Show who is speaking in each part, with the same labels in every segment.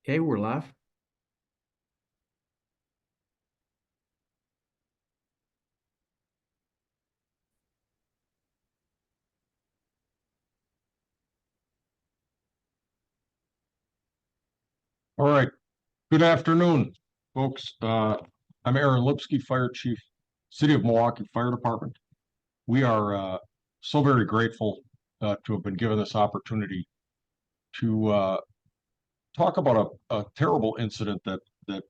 Speaker 1: Okay, we're live.
Speaker 2: All right. Good afternoon, folks. I'm Aaron Lipski, Fire Chief, City of Milwaukee Fire Department. We are so very grateful to have been given this opportunity to talk about a terrible incident that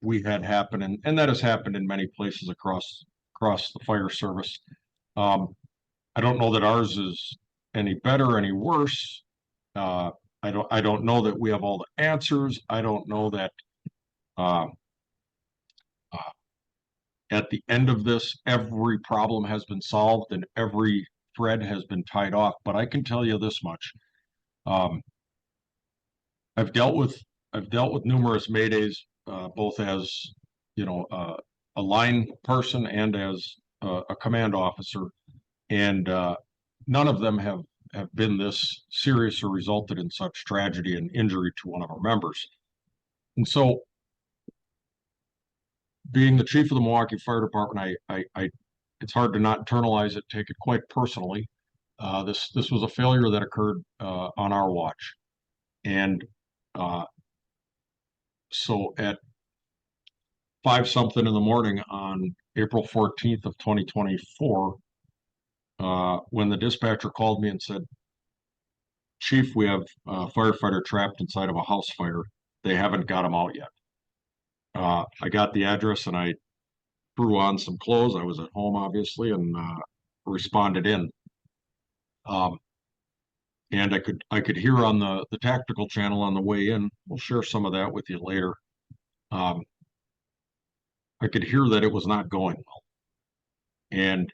Speaker 2: we had happen, and that has happened in many places across the fire service. Um, I don't know that ours is any better, any worse. Uh, I don't know that we have all the answers. I don't know that. Uh, uh, at the end of this, every problem has been solved and every thread has been tied off. But I can tell you this much: um, I've dealt with I've dealt with numerous maydays, both as a line person and as a command officer, and none of them have been this serious or resulted in such tragedy and injury to one of our members. And so, being the chief of the Milwaukee Fire Department, I it's hard to not internalize it, take it quite personally. This was a failure that occurred on our watch, and uh, so at 5 something in the morning on April 14th of 2024, when the dispatcher called me and said, "Chief, we have a firefighter trapped inside of a house fire. They haven't got him out yet." I got the address and I threw on some clothes. I was at home, obviously, and responded in. Um, and I could hear on the tactical channel on the way in. We'll share some of that with you later. Um, I could hear that it was not going well. And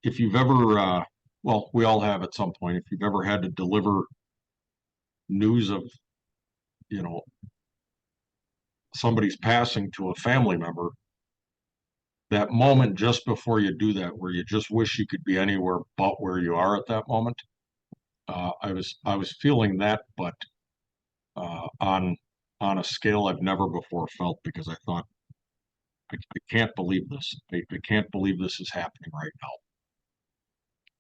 Speaker 2: if you've ever, well, we all have at some point. If you've ever had to deliver news of, you know, somebody's passing to a family member, that moment just before you do that, where you just wish you could be anywhere but where you are at that moment, I was feeling that, but on a scale I've never before felt, because I thought, I can't believe this. I can't believe this is happening right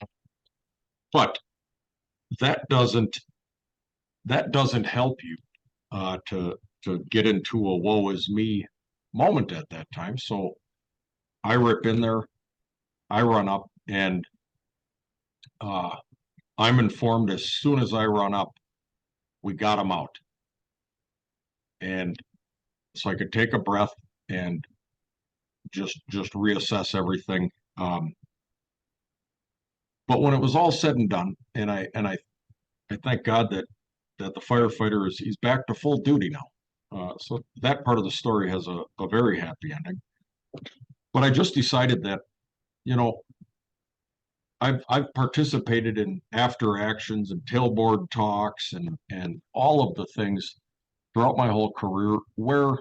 Speaker 2: now. But that doesn't that doesn't help you to get into a woe is me moment at that time. So I rip in there, I run up, and uh, I'm informed as soon as I run up, we got him out. And so I could take a breath and just reassess everything. Um, but when it was all said and done, and I thank God that the firefighter he's back to full duty now. So that part of the story has a very happy ending. But I just decided that, you know, I've participated in after actions and tailboard talks and all of the things throughout my whole career where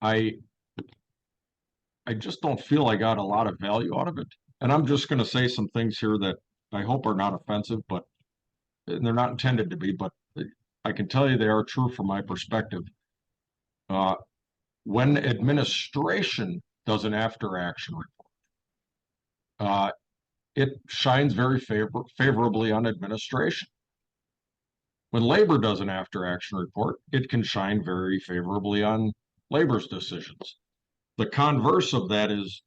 Speaker 2: I I just don't feel I got a lot of value out of it. And I'm just going to say some things here that I hope are not offensive, but they're not intended to be, but I can tell you they are true from my perspective. Uh, when administration does an after action report, it shines very favorably on administration. When labor does an after action report, it can shine very favorably on labor's decisions. The converse of that is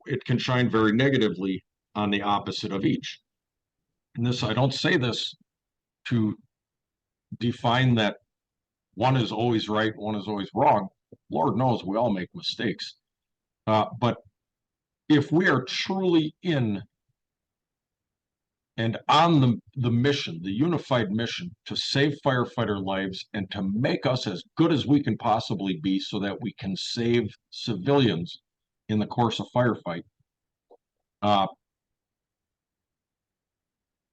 Speaker 2: it can shine very negatively on the opposite of each. And this, I don't say this to define that one is always right, one is always wrong. Lord knows we all make mistakes. But if we are truly in and on the mission, the unified mission to save firefighter lives and to make us as good as we can possibly be so that we can save civilians in the course of firefight, uh,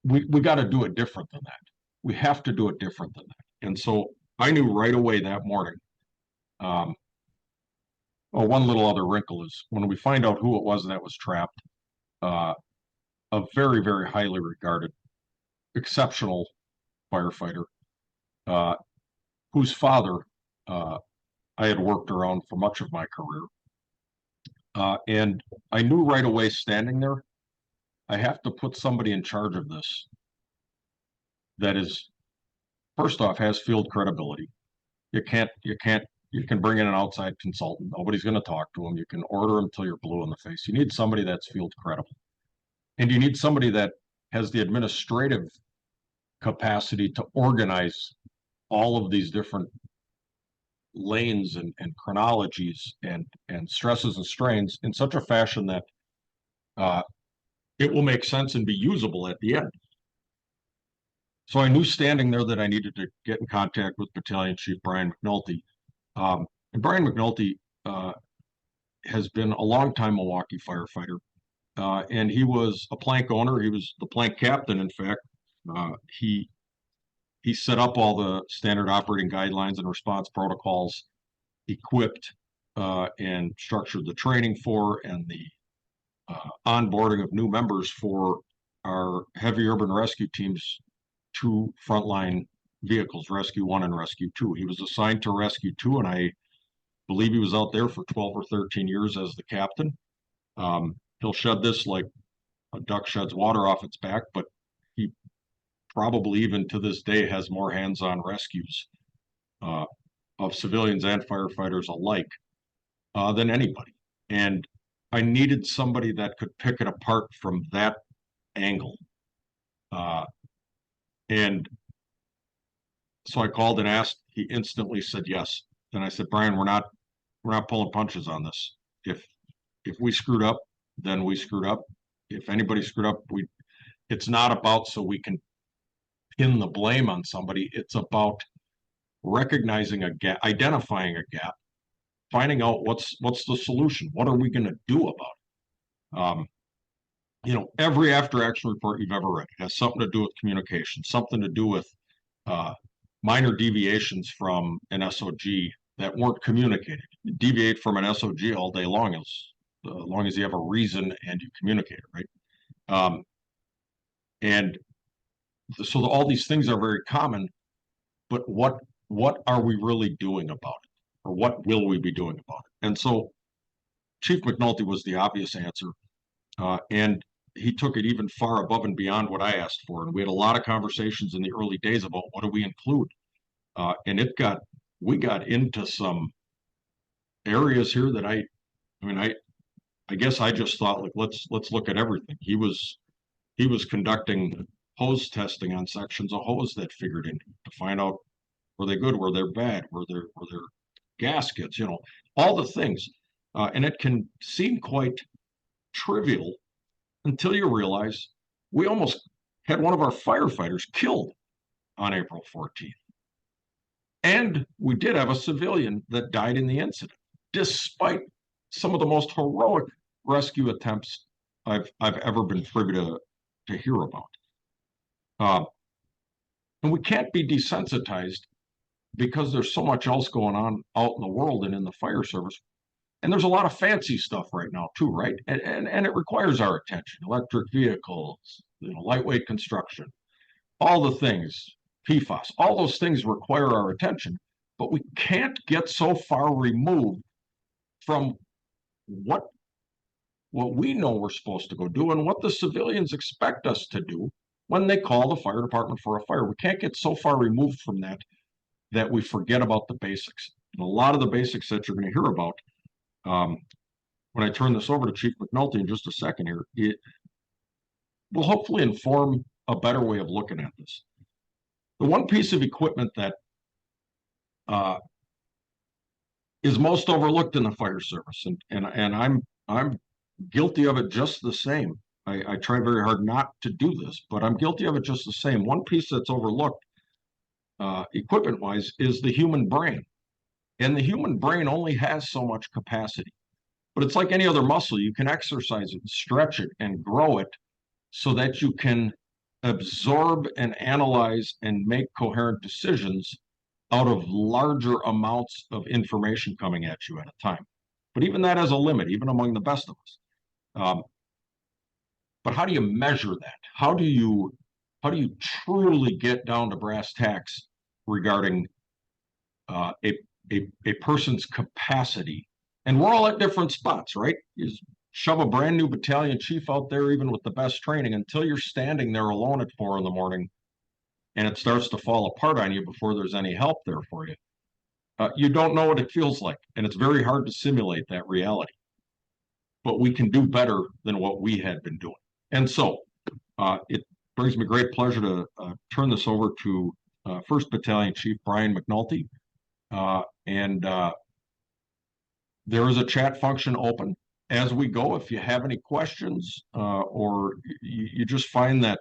Speaker 2: we got to do it different than that. We have to do it different than that. And so I knew right away that morning. Um, oh, one little other wrinkle is when we find out who it was that was trapped, uh, a very, very highly regarded, exceptional firefighter, uh, whose father I had worked around for much of my career. And I knew right away standing there, I have to put somebody in charge of this that is, first off, has field credibility. You can bring in an outside consultant. Nobody's going to talk to him. You can order him till you're blue in the face. You need somebody that's field credible. And you need somebody that has the administrative capacity to organize all of these different lanes and chronologies and stresses and strains in such a fashion that uh, it will make sense and be usable at the end. So I knew standing there that I needed to get in contact with Battalion Chief Brian McNulty. And Brian McNulty has been a longtime Milwaukee firefighter. And he was a plank owner. He was the plank captain, in fact. He set up all the standard operating guidelines and response protocols, equipped and structured the training for and the onboarding of new members for our heavy urban rescue teams, two frontline vehicles, Rescue 1 and Rescue 2. He was assigned to Rescue 2, and I believe he was out there for 12 or 13 years as the captain. He'll shed this like a duck sheds water off its back, but he probably even to this day has more hands-on rescues of civilians and firefighters alike than anybody. And I needed somebody that could pick it apart from that angle. And so I called and asked. He instantly said yes. And I said, Brian, we're not pulling punches on this. If we screwed up, then we screwed up. If anybody screwed up, it's not about so we can pin the blame on somebody. It's about recognizing a gap, identifying a gap, finding out what's the solution. What are we going to do about it? Every after action report you've ever read has something to do with communication, something to do with minor deviations from an SOG that weren't communicated. You deviate from an SOG all day long as long as you have a reason and you communicate it, right? And so all these things are very common, but what are we really doing about it? Or what will we be doing about it? And so Chief McNulty was the obvious answer. And he took it even far above and beyond what I asked for. And we had a lot of conversations in the early days about what do we include. And we got into some areas here that I guess I just thought like let's look at everything. He was conducting hose testing on sections of hose that figured in to find out were they good, were they bad, were there gaskets, all the things. And it can seem quite trivial until you realize we almost had one of our firefighters killed on April 14th. And we did have a civilian that died in the incident, despite some of the most heroic rescue attempts I've ever been privy to hear about. And we can't be desensitized because there's so much else going on out in the world and in the fire service. And there's a lot of fancy stuff right now too, right? And it requires our attention. Electric vehicles, lightweight construction, all the things, PFAS, all those things require our attention, but we can't get so far removed from what we know we're supposed to go do and what the civilians expect us to do when they call the fire department for a fire. We can't get so far removed from that we forget about the basics. And a lot of the basics that you're going to hear about, when I turn this over to Chief McNulty in just a second here, it will hopefully inform a better way of looking at this. The one piece of equipment that is most overlooked in the fire service, and I'm guilty of it just the same. I try very hard not to do this, but I'm guilty of it just the same. One piece that's overlooked equipment-wise is the human brain. And the human brain only has so much capacity. But it's like any other muscle. You can exercise it, stretch it, and grow it so that you can absorb and analyze and make coherent decisions out of larger amounts of information coming at you at a time. But even that has a limit, even among the best of us. But how do you measure that? How do you how do you truly get down to brass tacks regarding uh, a, a person's capacity? And we're all at different spots, right? You shove a brand new battalion chief out there, even with the best training, until you're standing there alone at 4 a.m. and it starts to fall apart on you before there's any help there for you. You don't know what it feels like, and it's very hard to simulate that reality. But we can do better than what we had been doing. And so it brings me great pleasure to turn this over to 1st Battalion Chief Brian McNulty. And there is a chat function open as we go. If you have any questions or you just find that,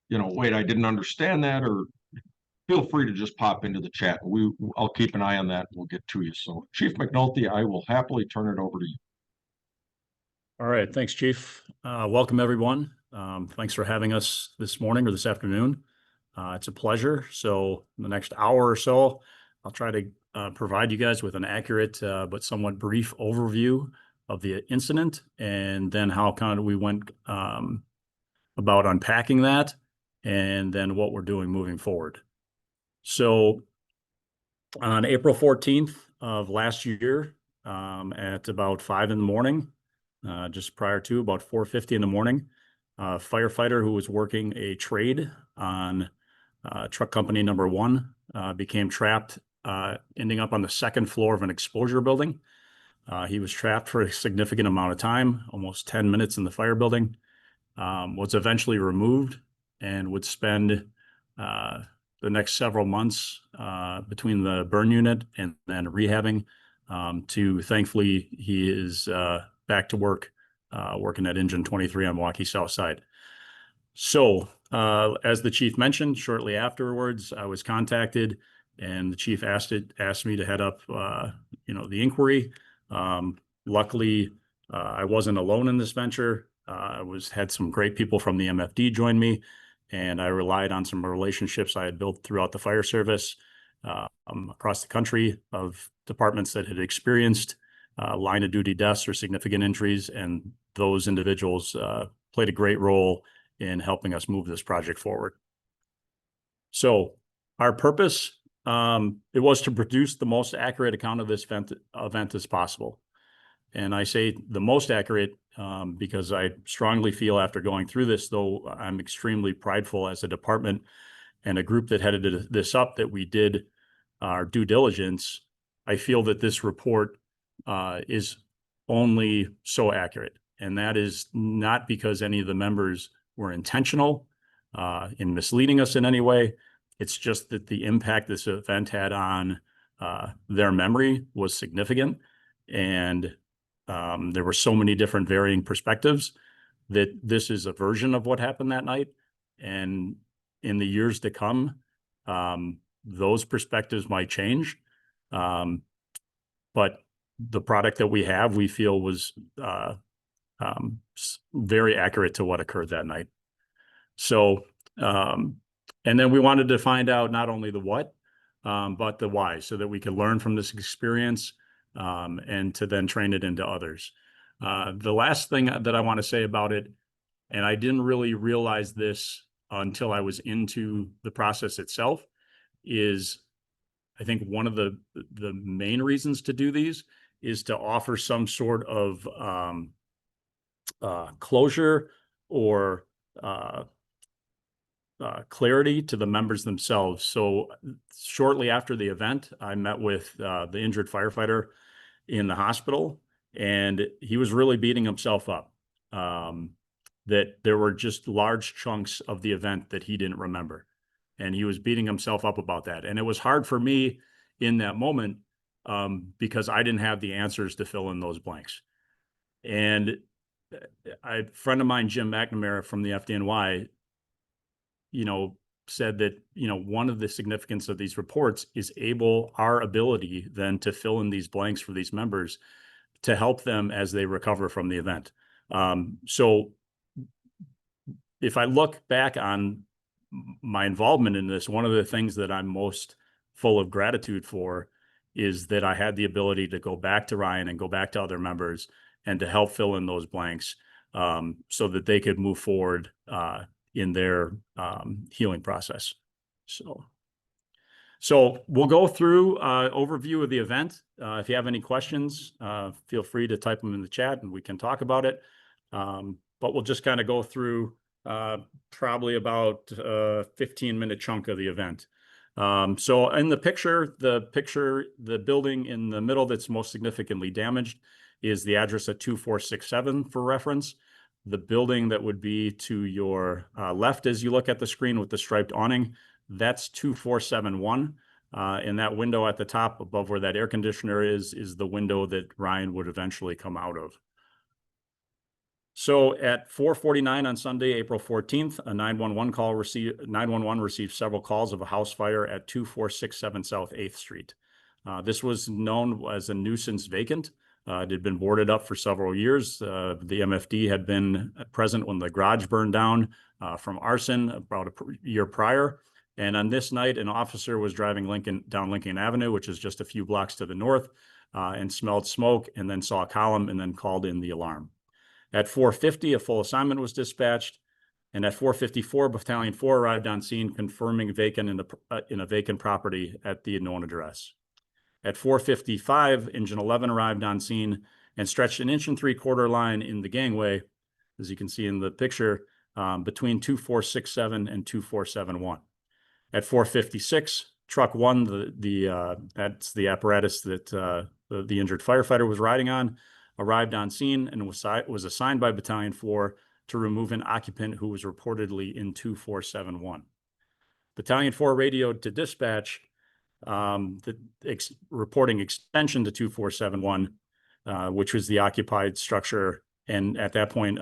Speaker 2: wait, I didn't understand that, or feel free to just pop into the chat. I'll keep an eye on that. We'll get to you. So, Chief McNulty, I will happily turn it over to you.
Speaker 1: All right. Thanks, Chief. Welcome, everyone. Thanks for having us this morning or this afternoon. It's a pleasure. So in the next hour or so, I'll try to provide you guys with an accurate but somewhat brief overview of the incident, and then how kind of we went about unpacking that, and then what we're doing moving forward. So on April 14th of last year, at about 5 a.m, just prior to about 4:50 in the morning, a firefighter who was working a trade on truck company number 1 became trapped, ending up on the second floor of an exposure building. He was trapped for a significant amount of time, almost 10 minutes in the fire building, was eventually removed, and would spend the next several months between the burn unit and then rehabbing, to thankfully he is back to work, working at Engine 23 on Milwaukee South Side. So as the chief mentioned, shortly afterwards, I was contacted, and the chief asked me to head up, the inquiry. Luckily, I wasn't alone in this venture. I had some great people from the MFD join me, and I relied on some relationships I had built throughout the fire service across the country of departments that had experienced line of duty deaths or significant injuries, and those individuals played a great role in helping us move this project forward. So our purpose, it was to produce the most accurate account of this event as possible. And I say the most accurate because I strongly feel, after going through this, though I'm extremely prideful as a department and a group that headed this up, that we did our due diligence, I feel that this report is only so accurate. And that is not because any of the members were intentional in misleading us in any way. It's just that the impact this event had on their memory was significant. And there were so many different varying perspectives that this is a version of what happened that night. And in the years to come, those perspectives might change. But the product that we have, we feel, was very accurate to what occurred that night. So, and then we wanted to find out not only the what, but the why, so that we could learn from this experience and to then train it into others. The last thing that I want to say about it, and I didn't really realize this until I was into the process itself, is I think one of the main reasons to do these is to offer some sort of closure or clarity to the members themselves. So shortly after the event, I met with the injured firefighter in the hospital, and he was really beating himself up that there were just large chunks of the event that he didn't remember. And he was beating himself up about that. And it was hard for me in that moment because I didn't have the answers to fill in those blanks. And a friend of mine, Jim McNamara from the FDNY, said that, one of the significance of these reports is our ability then to fill in these blanks for these members to help them as they recover from the event. So if I look back on my involvement in this, one of the things that I'm most full of gratitude for is that I had the ability to go back to Ryan and go back to other members and to help fill in those blanks so that they could move forward in their healing process. So we'll go through overview of the event. If you have any questions, feel free to type them in the chat and we can talk about it. But we'll just kind of go through probably about a 15-minute chunk of the event. So in the building in the middle that's most significantly damaged is the address at 2467 for reference. The building that would be to your left as you look at the screen with the striped awning, that's 2471. And that window at the top above where that air conditioner is the window that Ryan would eventually come out of. So at 4:49 on Sunday, April 14th, a 911 received several calls of a house fire at 2467 South 8th Street. This was known as a nuisance vacant. It had been boarded up for several years. The MFD had been present when the garage burned down from arson about a year prior. And on this night, an officer was driving down Lincoln Avenue, which is just a few blocks to the north, and smelled smoke and then saw a column and then called in the alarm. At 4:50, a full assignment was dispatched. And at 4:54, Battalion 4 arrived on scene, confirming vacant in a vacant property at the known address. At 4:55, Engine 11 arrived on scene and stretched an 1 3/4 line in the gangway, as you can see in the picture, between 2467 and 2471. At 4:56, Truck 1, that's the apparatus that the injured firefighter was riding on, arrived on scene and was assigned by Battalion 4 to remove an occupant who was reportedly in 2471. Battalion 4 radioed to dispatch reporting extension to 2471, which was the occupied structure, and at that point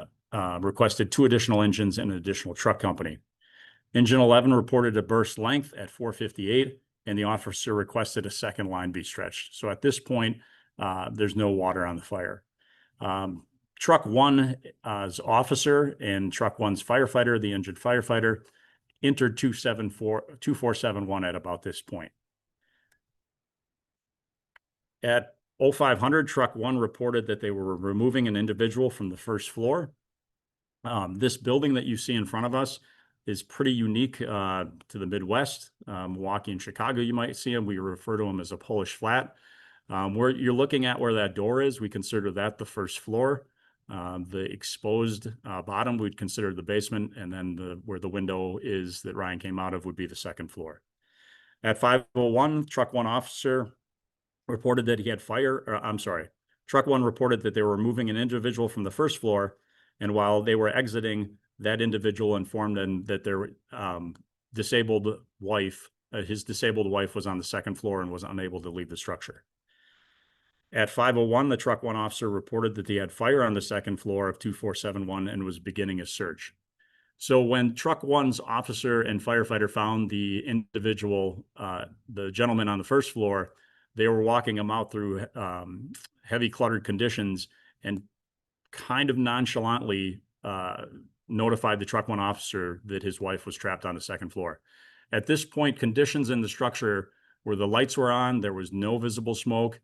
Speaker 1: requested 2 additional engines and an additional truck company. Engine 11 reported a burst length at 4:58, and the officer requested a second line be stretched. So at this point, there's no water on the fire. Truck 1's officer and Truck 1's firefighter, the injured firefighter, entered 2471 at about this point. At 0500, Truck 1 reported that they were removing an individual from the first floor. This building that you see in front of us is pretty unique to the Midwest. Milwaukee and Chicago, you might see them. We refer to them as a Polish flat. Where you're looking at where that door is, we consider that the first floor. The exposed bottom, we'd consider the basement, and then where the window is that Ryan came out of would be the second floor. At 5:01, Truck 1 officer reported that he had Truck 1 reported that they were removing an individual from the first floor, and while they were exiting, that individual informed them that their disabled wife, his disabled wife was on the second floor and was unable to leave the structure. At 5:01, the Truck 1 officer reported that he had fire on the second floor of 2471 and was beginning a search. So when Truck 1's officer and firefighter found the individual, the gentleman on the first floor, they were walking him out through heavy cluttered conditions and kind of nonchalantly notified the Truck 1 officer that his wife was trapped on the second floor. At this point, conditions in the structure where the lights were on, there was no visible smoke.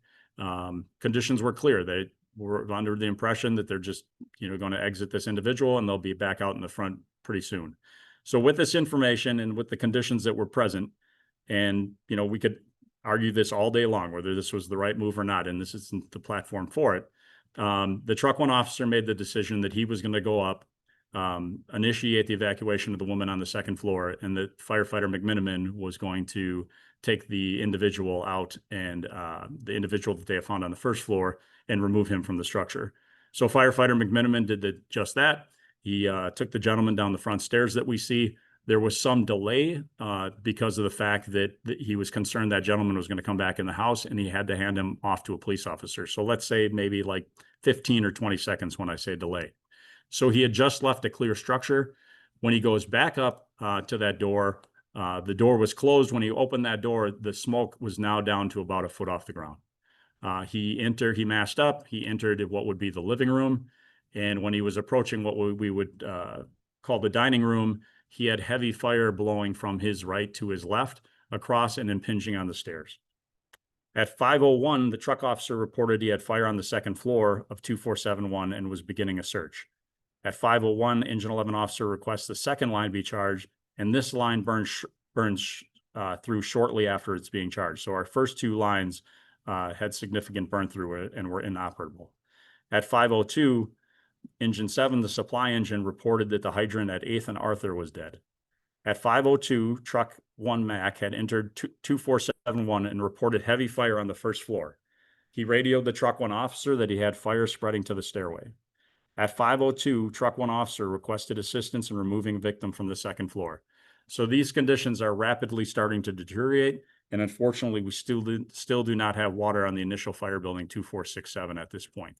Speaker 1: Conditions were clear. They were under the impression that they're just, going to exit this individual and they'll be back out in the front pretty soon. So with this information and with the conditions that were present, and, we could argue this all day long, whether this was the right move or not, and this isn't the platform for it. The Truck 1 officer made the decision that he was going to go up, initiate the evacuation of the woman on the second floor, and that firefighter McMiniman was going to take the individual out and the individual that they have found on the first floor and remove him from the structure. So firefighter McMiniman did just that. He took the gentleman down the front stairs that we see. There was some delay because of the fact that he was concerned that gentleman was going to come back in the house and he had to hand him off to a police officer. So let's say maybe like 15 or 20 seconds when I say delay. So he had just left a clear structure. When he goes back up to that door, the door was closed. When he opened that door, the smoke was now down to about a foot off the ground. He masked up, he entered what would be the living room. And when he was approaching what we would call the dining room, he had heavy fire blowing from his right to his left across and impinging on the stairs. At 5:01, the truck officer reported he had fire on the second floor of 2471 and was beginning a search. At 5:01, Engine 11 officer requests the second line be charged, and this line burns through shortly after it's being charged. So our first two lines had significant burn through it and were inoperable. At 5:02, Engine 7, the supply engine, reported that the hydrant at 8th and Arthur was dead. At 5:02, Truck 1 Mac had entered 2471 and reported heavy fire on the first floor. He radioed the Truck 1 officer that he had fire spreading to the stairway. At 5:02, Truck 1 officer requested assistance in removing victim from the second floor. So these conditions are rapidly starting to deteriorate, and unfortunately, we still do not have water on the initial fire building 2467 at this point.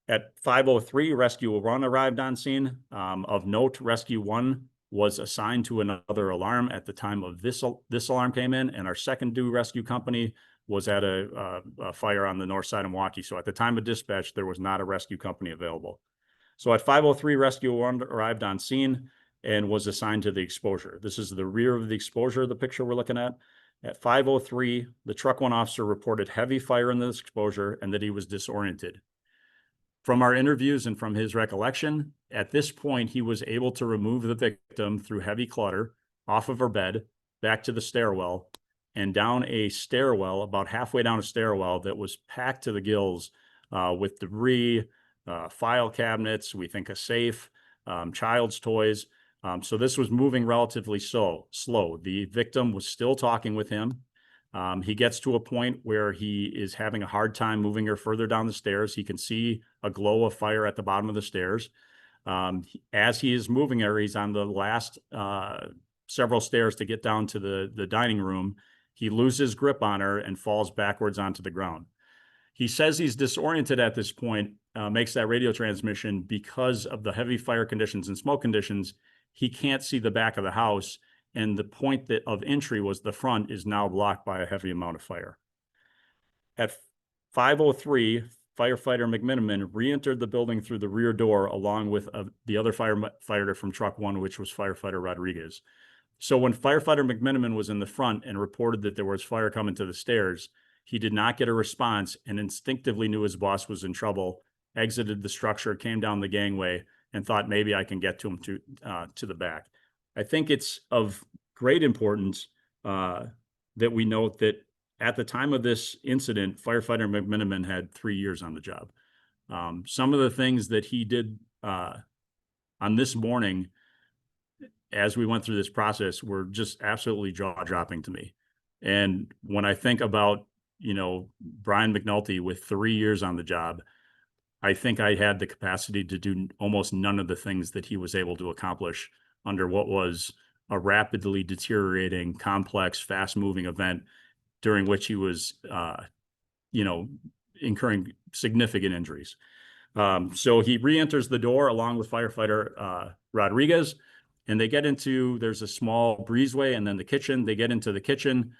Speaker 1: At 5:03, Rescue 1 arrived on scene. Of note, Rescue 1 was assigned to another alarm at the time of this alarm came in, and our second due rescue company was at a fire on the north side of Milwaukee. So at the time of dispatch, there was not a rescue company available. So at 5:03, Rescue 1 arrived on scene and was assigned to the exposure. This is the rear of the exposure of the picture we're looking at. At 5:03, the Truck 1 officer reported heavy fire in this exposure and that he was disoriented. From our interviews and from his recollection, at this point, he was able to remove the victim through heavy clutter off of her bed, back to the stairwell, and down a stairwell, about halfway down a stairwell that was packed to the gills with debris, file cabinets, we think a safe, child's toys. So this was moving relatively slow. The victim was still talking with him. He gets to a point where he is having a hard time moving her further down the stairs. He can see a glow of fire at the bottom of the stairs. As he is moving her, he's on the last several stairs to get down to the dining room. He loses grip on her and falls backwards onto the ground. He says he's disoriented at this point, makes that radio transmission because of the heavy fire conditions and smoke conditions. He can't see the back of the house, and the point of entry was the front is now blocked by a heavy amount of fire. At 5:03, firefighter McMiniman re-entered the building through the rear door along with the other firefighter from Truck 1, which was firefighter Rodriguez. So when firefighter McMiniman was in the front and reported that there was fire coming to the stairs, he did not get a response and instinctively knew his boss was in trouble, exited the structure, came down the gangway, and thought maybe I can get to him to the back. I think it's of great importance that we note that at the time of this incident, firefighter McMiniman had 3 years on the job. Some of the things that he did on this morning as we went through this process were just absolutely jaw-dropping to me. And when I think about, Brian McNulty with 3 years on the job, I think I had the capacity to do almost none of the things that he was able to accomplish under what was a rapidly deteriorating, complex, fast-moving event during which he was, incurring significant injuries. So he re-enters the door along with firefighter Rodriguez, and they get into, there's a small breezeway and then the kitchen. They get into the kitchen.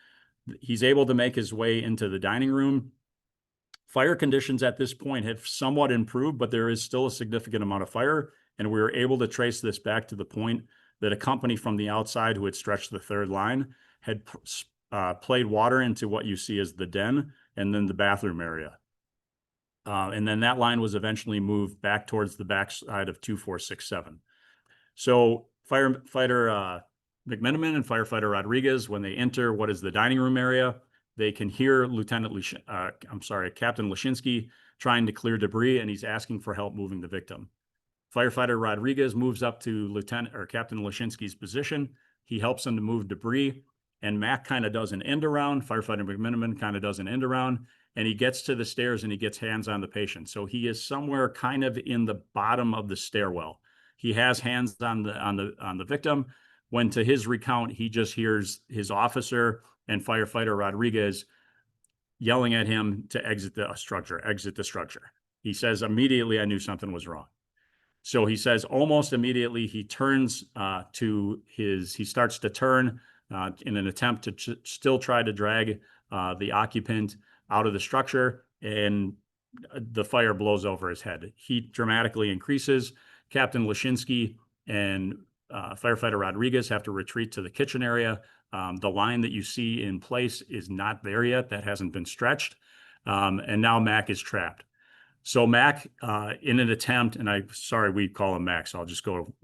Speaker 1: He's able to make his way into the dining room. Fire conditions at this point have somewhat improved, but there is still a significant amount of fire. And we were able to trace this back to the point that a company from the outside who had stretched the third line had played water into what you see as the den and then the bathroom area. And then that line was eventually moved back towards the backside of 2467. So firefighter McMiniman and firefighter Rodriguez, when they enter what is the dining room area, they can hear Captain Lashinsky trying to clear debris, and he's asking for help moving the victim. Firefighter Rodriguez moves up to Captain Lashinsky's position. He helps him to move debris, and Mac kind of does an end around. Firefighter McMiniman kind of does an end around, and he gets to the stairs and he gets hands on the patient. So he is somewhere kind of in the bottom of the stairwell. He has hands on the victim, when to his recount, he just hears his officer and firefighter Rodriguez yelling at him to exit the structure. He says, immediately, I knew something was wrong. So he says almost immediately he turns he starts to turn in an attempt to still try to drag the occupant out of the structure, and the fire blows over his head. Heat dramatically increases. Captain Lashinsky and firefighter Rodriguez have to retreat to the kitchen area. The line that you see in place is not there yet. That hasn't been stretched. And now Mac is trapped. So Mac, in an attempt, and sorry, we call him Mac, so I'll just go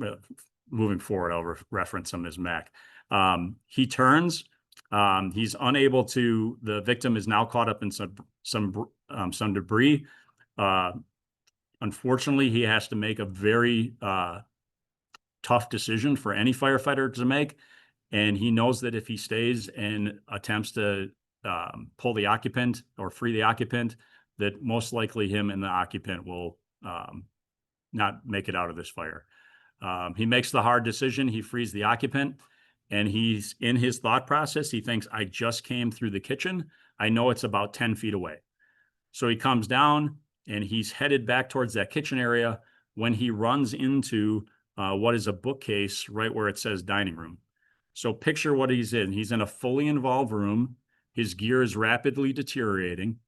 Speaker 1: moving forward. I'll reference him as Mac. He turns. He's unable to. The victim is now caught up in some debris. Unfortunately, he has to make a very tough decision for any firefighter to make, and he knows that if he stays and attempts to pull the occupant or free the occupant, that most likely him and the occupant will not make it out of this fire. He makes the hard decision. He frees the occupant, and he's in his thought process. He thinks, I just came through the kitchen. I know it's about 10 feet away. So he comes down and he's headed back towards that kitchen area when he runs into what is a bookcase right where it says dining room. So picture what he's in. He's in a fully involved room. His gear is rapidly deteriorating.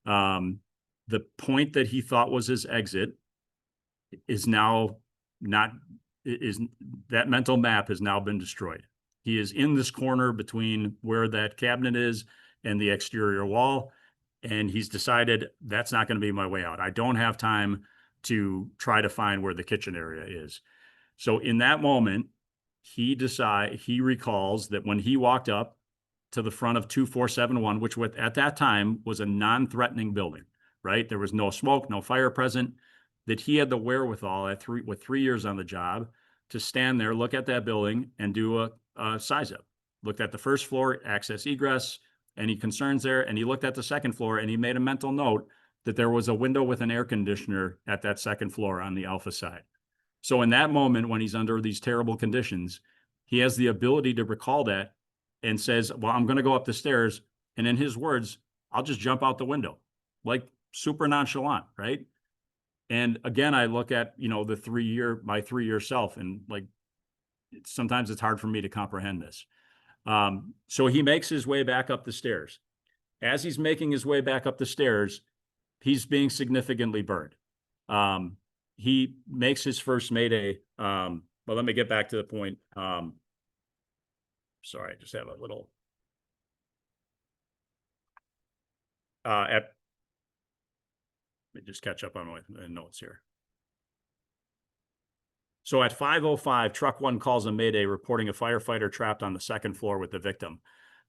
Speaker 1: The point that he thought was his exit is now not, that mental map has now been destroyed. He is in this corner between where that cabinet is and the exterior wall. And he's decided that's not going to be my way out. I don't have time to try to find where the kitchen area is. So in that moment, he recalls that when he walked up to the front of 2471, which at that time was a non-threatening building, right? There was no smoke, no fire present, that he had the wherewithal with 3 years on the job to stand there, look at that building and do a size up. Looked at the first floor, access egress, any concerns there, and he looked at the second floor and he made a mental note that there was a window with an air conditioner at that second floor on the alpha side. So in that moment, when he's under these terrible conditions, he has the ability to recall that and says, well, I'm going to go up the stairs. And in his words, I'll just jump out the window, like super nonchalant, right? And again, I look at, my 3-year self, and like, sometimes it's hard for me to comprehend this. So he makes his way back up the stairs. As he's making his way back up the stairs, he's being significantly burned. He makes his first mayday. Well, let me get back to the point. Sorry, I just have a little. Let me just catch up on my notes here. So at 5:05, Truck 1 calls a mayday reporting a firefighter trapped on the second floor with the victim.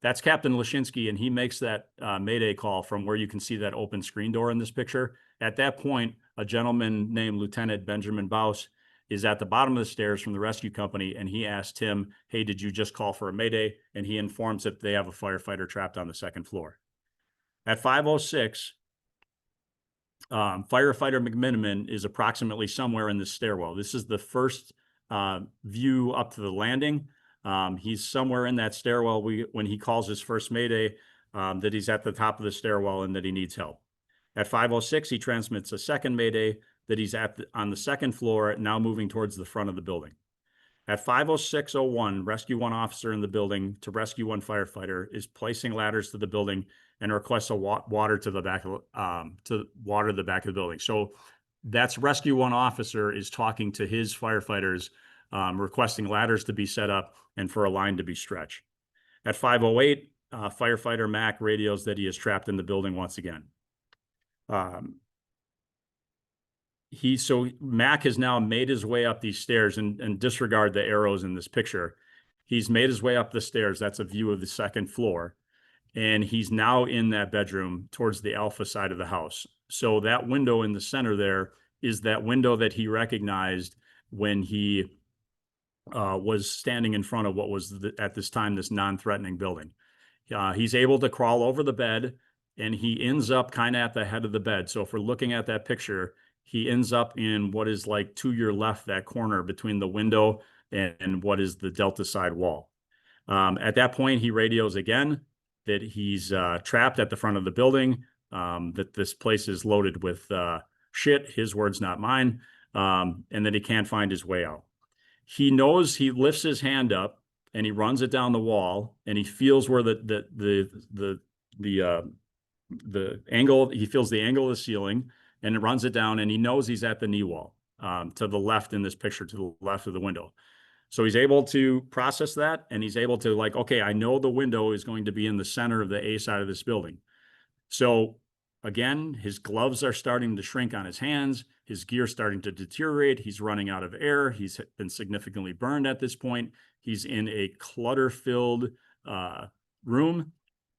Speaker 1: That's Captain Lipski, and he makes that mayday call from where you can see that open screen door in this picture. At that point, a gentleman named Lieutenant Benjamin Baus is at the bottom of the stairs from the rescue company, and he asked him, hey, did you just call for a mayday? And he informs that they have a firefighter trapped on the second floor. At 5:06, firefighter McMiniman is approximately somewhere in the stairwell. This is the first view up to the landing. He's somewhere in that stairwell when he calls his first mayday, that he's at the top of the stairwell and that he needs help. At 5:06, he transmits a second mayday that he's on the second floor, now moving towards the front of the building. At 5:06:01, Rescue 1 officer in the building to Rescue 1 firefighter is placing ladders to the building and requests a water to the back to water the back of the building. So that's Rescue 1 officer is talking to his firefighters, requesting ladders to be set up and for a line to be stretched. At 5:08, firefighter Mac radios that he is trapped in the building once again. So Mac has now made his way up these stairs, and disregard the arrows in this picture. He's made his way up the stairs. That's a view of the second floor. And he's now in that bedroom towards the alpha side of the house. So that window in the center there is that window that he recognized when he was standing in front of what was at this time this non-threatening building. He's able to crawl over the bed, and he ends up kind of at the head of the bed. So if we're looking at that picture, he ends up in what is like to your left, that corner between the window and what is the Delta side wall. At that point, he radios again that he's trapped at the front of the building, that this place is loaded with shit, his words, not mine, and that he can't find his way out. He knows, he lifts his hand up and he runs it down the wall, and he feels where the angle, he feels the angle of the ceiling, and it runs it down, and he knows he's at the knee wall, to the left in this picture, to the left of the window. So he's able to process that, and he's able to okay, I know the window is going to be in the center of the A side of this building. So Again, his gloves are starting to shrink on his hands. His gear starting to deteriorate. He's running out of air. He's been significantly burned at this point. He's in a clutter-filled room,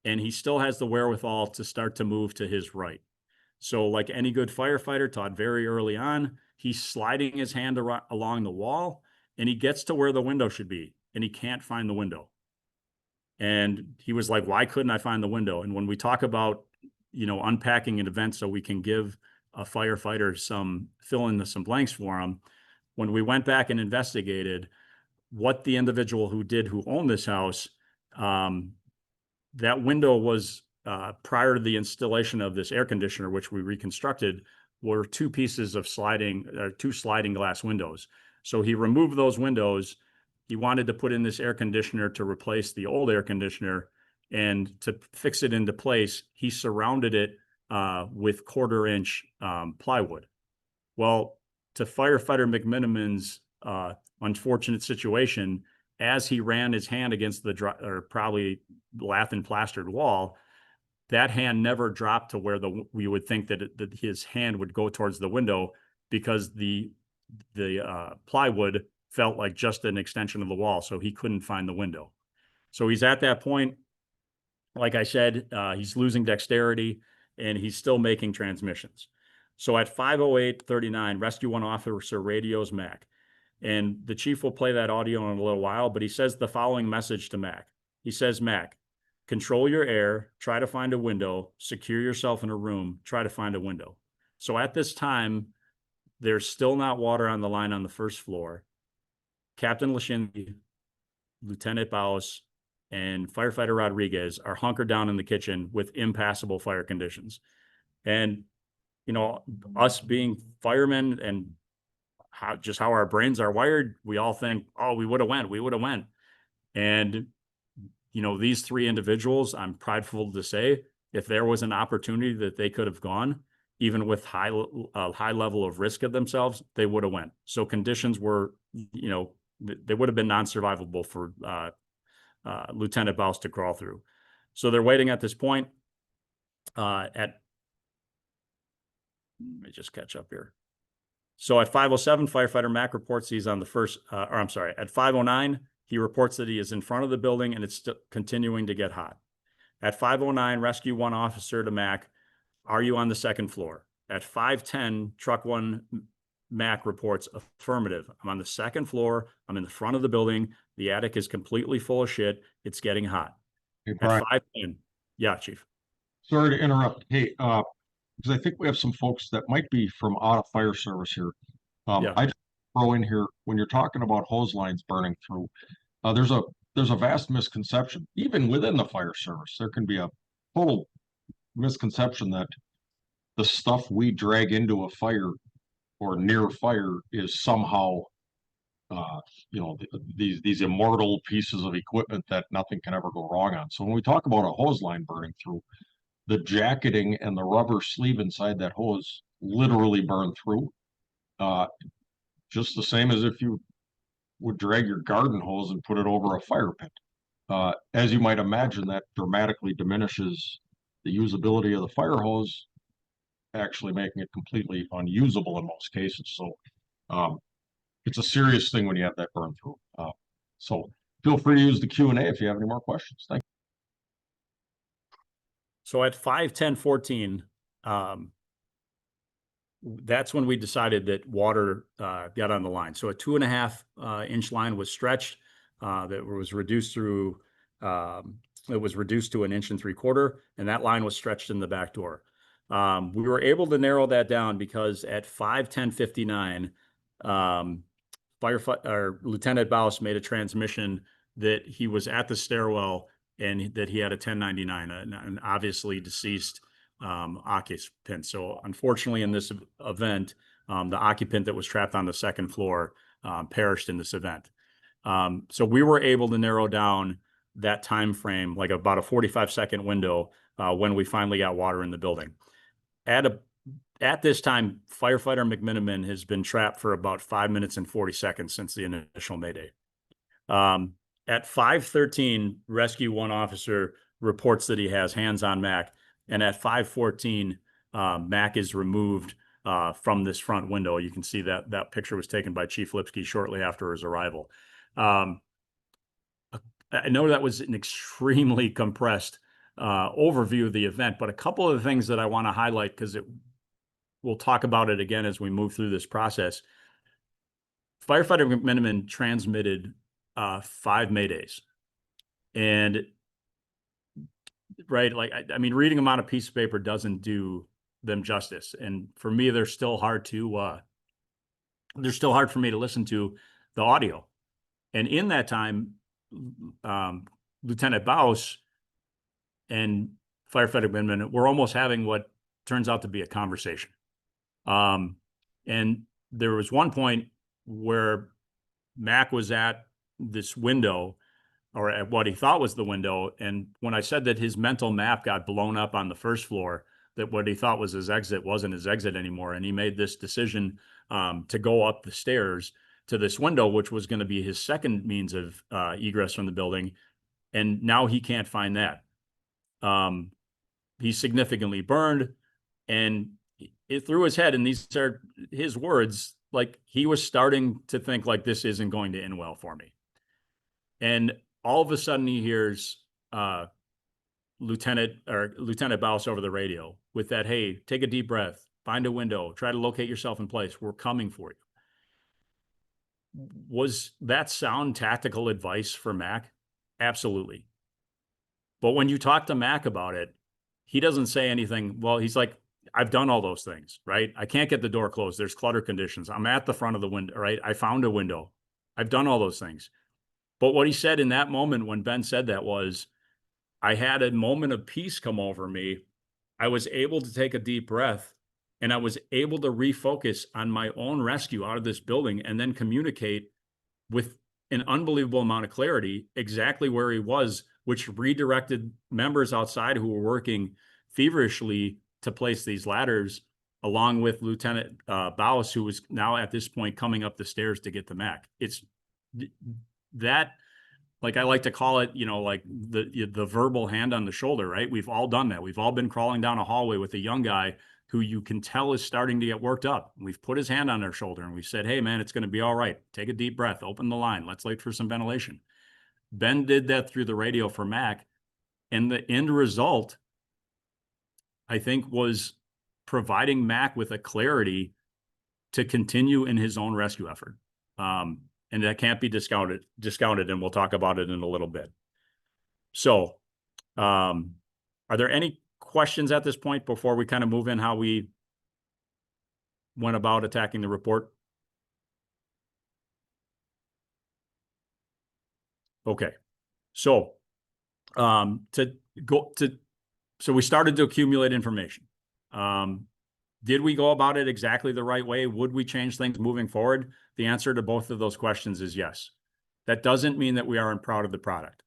Speaker 1: and he still has the wherewithal to start to move to his right. So like any good firefighter taught very early on, he's sliding his hand along the wall, and he gets to where the window should be, and he can't find the window. And he was like, why couldn't I find the window? And when we talk about, unpacking an event so we can give a firefighter fill in some blanks for him, when we went back and investigated what the individual who owned this house, that window was prior to the installation of this air conditioner, which we reconstructed, were two sliding glass windows. So he removed those windows. He wanted to put in this air conditioner to replace the old air conditioner, and to fix it into place, he surrounded it with 1/4-inch plywood. Well, to firefighter McMiniman's unfortunate situation, as he ran his hand against the probably lath and plastered wall, that hand never dropped to where we would think that his hand would go towards the window, because the plywood felt like just an extension of the wall, so he couldn't find the window. So he's at that point. Like I said, he's losing dexterity, and he's still making transmissions. So at 5:08:39, Rescue 1 officer radios Mac. And the chief will play that audio in a little while, but he says the following message to Mac. He says, Mac, control your air, try to find a window, secure yourself in a room, try to find a window. So at this time, there's still not water on the line on the first floor. Captain Lashinsky, Lieutenant Baus, and Firefighter Rodriguez are hunkered down in the kitchen with impassable fire conditions. And, us being firemen and how our brains are wired, we all think, oh, we would have went. And, these three individuals, I'm prideful to say, if there was an opportunity that they could have gone, even with high level of risk of themselves, they would have went. So conditions were, they would have been non-survivable for Lieutenant Baus to crawl through. So they're waiting at this point. Let me just catch up here. So at 5:07, firefighter Mac reports he's on the first, at 5:09, he reports that he is in front of the building and it's still continuing to get hot. At 5:09, Rescue 1 officer to Mac, are you on the second floor? At 5:10, Truck 1 Mac reports affirmative. I'm on the second floor. I'm in the front of the building. The attic is completely full of shit. It's getting hot.
Speaker 2: Hey,
Speaker 1: At
Speaker 2: Brian,
Speaker 1: 5:10, yeah, Chief.
Speaker 2: sorry to interrupt. Hey, because I think we have some folks that might be from out of fire service here.
Speaker 1: Yeah.
Speaker 2: I just throw in here, when you're talking about hose lines burning through, there's a vast misconception, even within the fire service. There can be a total misconception that the stuff we drag into a fire or near fire is somehow, these immortal pieces of equipment that nothing can ever go wrong on. So when we talk about a hose line burning through, the jacketing and the rubber sleeve inside that hose literally burn through. Just the same as if you would drag your garden hose and put it over a fire pit. As you might imagine, that dramatically diminishes the usability of the fire hose, actually making it completely unusable in most cases. So it's a serious thing when you have that burn through. So feel free to use the Q&A if you have any more questions. Thank you.
Speaker 1: So at 5:10:14, that's when we decided that water got on the line. So a 2.5-inch line was stretched, that was reduced to 1 3/4 inches, and that line was stretched in the back door. We were able to narrow that down because at 5:10:59, Lieutenant Baus made a transmission that he was at the stairwell and that he had a 1099, an obviously deceased occupant. So unfortunately, in this event, the occupant that was trapped on the second floor perished in this event. So we were able to narrow down that time frame, like about a 45-second window, when we finally got water in the building. At this time, firefighter McMiniman has been trapped for about 5 minutes and 40 seconds since the initial mayday. At 5:13, Rescue 1 officer reports that he has hands on Mac, and at 5:14, Mac is removed from this front window. You can see that that picture was taken by Chief Lipski shortly after his arrival. I know that was an extremely compressed overview of the event, but a couple of things that I want to highlight, because we'll talk about it again as we move through this process. Firefighter McMiniman transmitted 5 maydays. And right, like, I mean, reading them on a piece of paper doesn't do them justice. And for me, they're still hard for me to listen to the audio. And in that time, Lieutenant Baus and Firefighter McMiniman were almost having what turns out to be a conversation. And there was one point where Mac was at this window, or at what he thought was the window. And when I said that his mental map got blown up on the first floor, that what he thought was his exit wasn't his exit anymore. And he made this decision to go up the stairs to this window, which was going to be his second means of egress from the building. And now he can't find that. He's significantly burned, and it through his head, and these are his words, like he was starting to think like, this isn't going to end well for me. And all of a sudden he hears Lieutenant Baus over the radio with that, hey, take a deep breath, find a window, try to locate yourself in place. We're coming for you. Was that sound tactical advice for Mac? Absolutely. But when you talk to Mac about it, he doesn't say anything. Well, he's like, I've done all those things, right? I can't get the door closed. There's clutter conditions. I'm at the front of the window, right? I found a window. I've done all those things. But what he said in that moment when Ben said that was, I had a moment of peace come over me. I was able to take a deep breath, and I was able to refocus on my own rescue out of this building and then communicate with an unbelievable amount of clarity exactly where he was, which redirected members outside who were working feverishly to place these ladders, along with Lieutenant Baus, who was now at this point coming up the stairs to get the Mac. It's that, like I like to call it, like the verbal hand on the shoulder, right? We've all done that. We've all been crawling down a hallway with a young guy who you can tell is starting to get worked up. We've put his hand on their shoulder and we said, hey man, it's going to be all right. Take a deep breath, open the line. Let's wait for some ventilation. Ben did that through the radio for Mac. And the end result, I think, was providing Mac with a clarity to continue in his own rescue effort. And that can't be discounted, and we'll talk about it in a little bit. So, are there any questions at this point before we kind of move in how we went about attacking the report? Okay. So, so we started to accumulate information. Did we go about it exactly the right way? Would we change things moving forward? The answer to both of those questions is yes. That doesn't mean that we aren't proud of the product.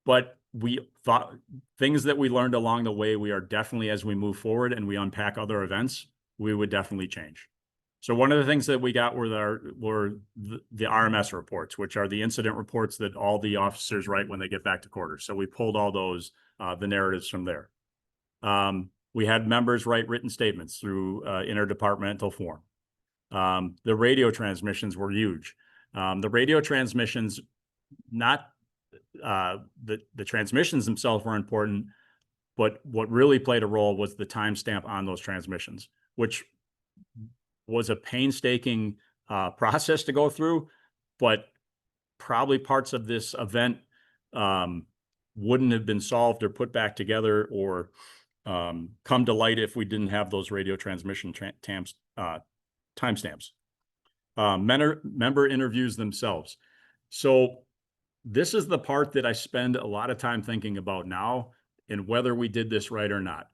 Speaker 1: But we thought things that we learned along the way, we are definitely, as we move forward and we unpack other events, we would definitely change. So one of the things that we got were the RMS reports, which are the incident reports that all the officers write when they get back to quarters. So we pulled all those, the narratives from there. We had members write written statements through interdepartmental form. The radio transmissions were huge. The radio transmissions, not the transmissions themselves were important, but what really played a role was the timestamp on those transmissions, which was a painstaking process to go through, but probably parts of this event wouldn't have been solved or put back together or come to light if we didn't have those radio transmission timestamps. Member interviews themselves. So this is the part that I spend a lot of time thinking about now and whether we did this right or not.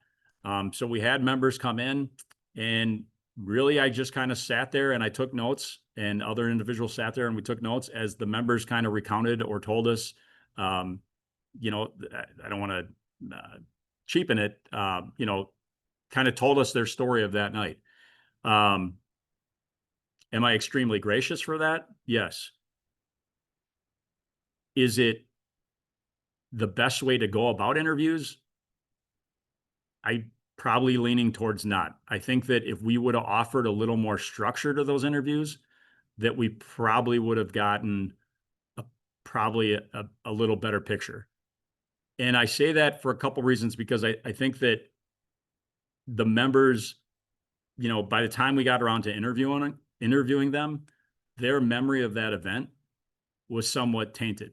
Speaker 1: So we had members come in, and really I just kind of sat there and I took notes, and other individuals sat there and we took notes as the members kind of recounted or told us, I don't want to cheapen it, kind of told us their story of that night. Am I extremely gracious for that? Yes. Is it the best way to go about interviews? I probably leaning towards not. I think that if we would have offered a little more structure to those interviews, that we probably would have gotten probably a little better picture. And I say that for a couple reasons, because I think that the members, by the time we got around to interviewing them, their memory of that event was somewhat tainted,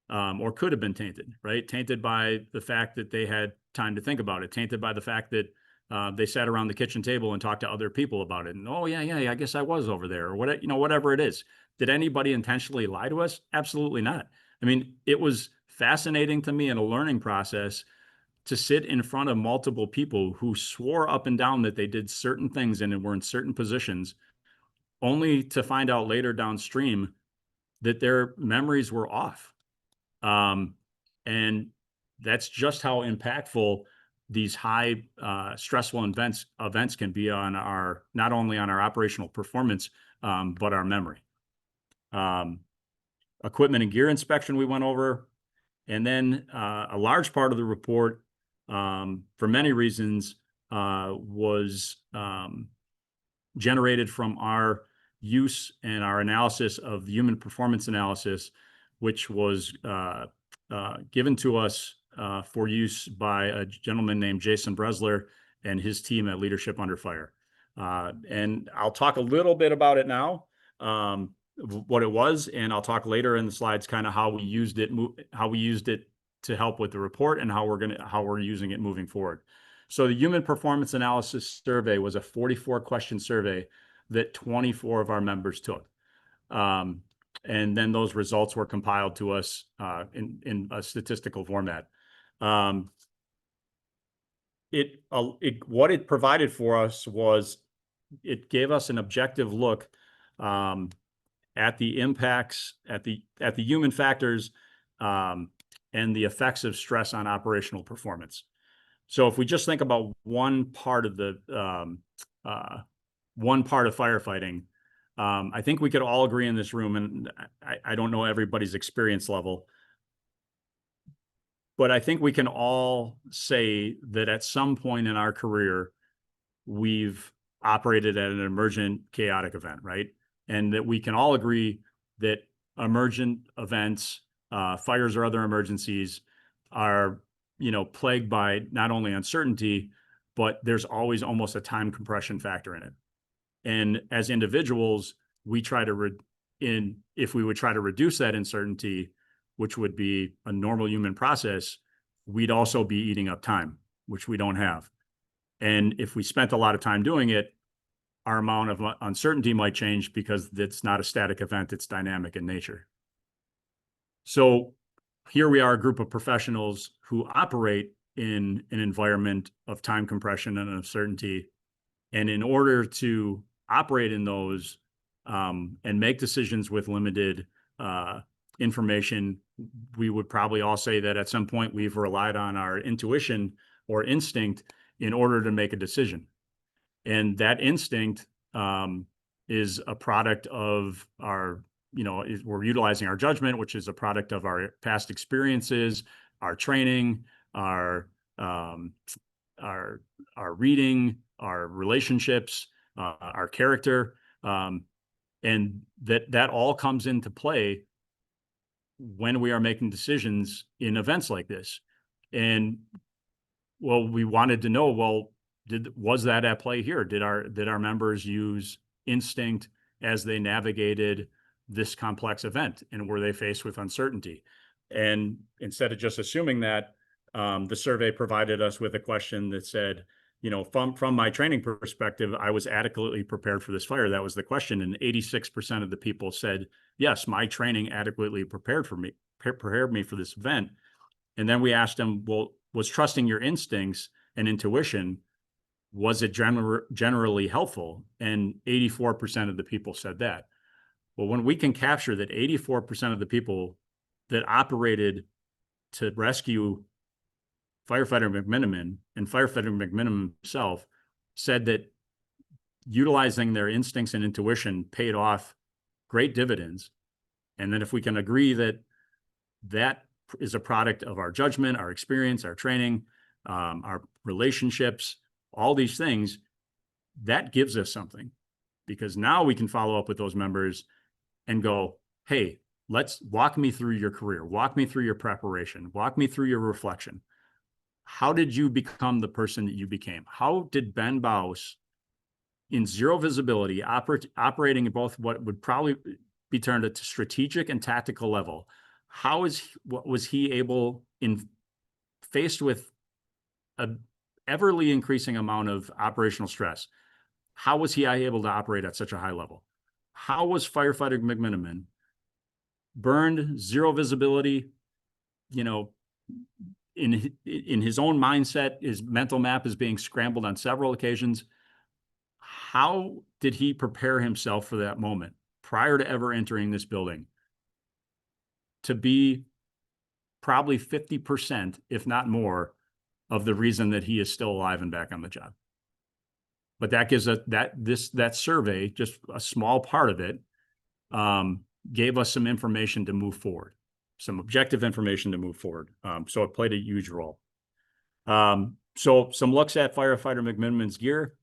Speaker 1: or could have been tainted, right? Tainted by the fact that they had time to think about it, tainted by the fact that they sat around the kitchen table and talked to other people about it. And, oh, yeah, I guess I was over there, or whatever it is. Did anybody intentionally lie to us? Absolutely not. I mean, it was fascinating to me in a learning process to sit in front of multiple people who swore up and down that they did certain things and were in certain positions, only to find out later downstream that their memories were off. And that's just how impactful these high stressful events can be on not only on our operational performance, but our memory. Equipment and gear inspection we went over. And then a large part of the report, for many reasons, was generated from our use and our analysis of the human performance analysis, which was given to us for use by a gentleman named Jason Bresler and his team at Leadership Under Fire. And I'll talk a little bit about it now, what it was, and I'll talk later in the slides kind of how we used it to help with the report and how we're using it moving forward. So the Human Performance Analysis Survey was a 44-question survey that 24 of our members took. And then those results were compiled to us in a statistical format. What it provided for us was it gave us an objective look at the impacts, at the human factors, and the effects of stress on operational performance. So if we just think about one part of firefighting, I think we could all agree in this room, and I don't know everybody's experience level, but I think we can all say that at some point in our career, we've operated at an emergent chaotic event, right? And that we can all agree that emergent events, fires or other emergencies, are, plagued by not only uncertainty, but there's always almost a time compression factor in it. And as individuals, we try to, if we would try to reduce that uncertainty, which would be a normal human process, we'd also be eating up time, which we don't have. And if we spent a lot of time doing it, our amount of uncertainty might change because it's not a static event, it's dynamic in nature. So here we are, a group of professionals who operate in an environment of time compression and uncertainty. And in order to operate in those and make decisions with limited information, we would probably all say that at some point we've relied on our intuition or instinct in order to make a decision. And that instinct is a product of our, we're utilizing our judgment, which is a product of our past experiences, our training, our reading, our relationships, our character, and that all comes into play when we are making decisions in events like this. And we wanted to know, was that at play here? Did our members use instinct as they navigated this complex event, and were they faced with uncertainty? And instead of just assuming that, the survey provided us with a question that said, from my training perspective, I was adequately prepared for this fire. That was the question. And 86% of the people said, yes, my training adequately prepared me for this event. And then we asked them, well, was trusting your instincts and intuition, was it generally helpful? And 84% of the people said that. Well, when we can capture that 84% of the people that operated to rescue Firefighter McMiniman, and Firefighter McMiniman himself said that utilizing their instincts and intuition paid off great dividends. And then if we can agree that that is a product of our judgment, our experience, our training, our relationships, all these things, that gives us something, because now we can follow up with those members and go, hey, let's walk me through your career, walk me through your preparation, walk me through your reflection. How did you become the person that you became? How did Ben Baus, in zero visibility, operating in both what would probably be turned at strategic and tactical level, what was he able, in faced with a everly increasing amount of operational stress, how was he able to operate at such a high level? How was Firefighter McMiniman burned, zero visibility, you know, in his own mindset, his mental map is being scrambled on several occasions. How did he prepare himself for that moment prior to ever entering this building to be probably 50%, if not more, of the reason that he is still alive and back on the job? But that gives us that survey, just a small part of it, gave us some information to move forward, some objective information to move forward. So it played a huge role. So some looks at Firefighter McMiniman's gear.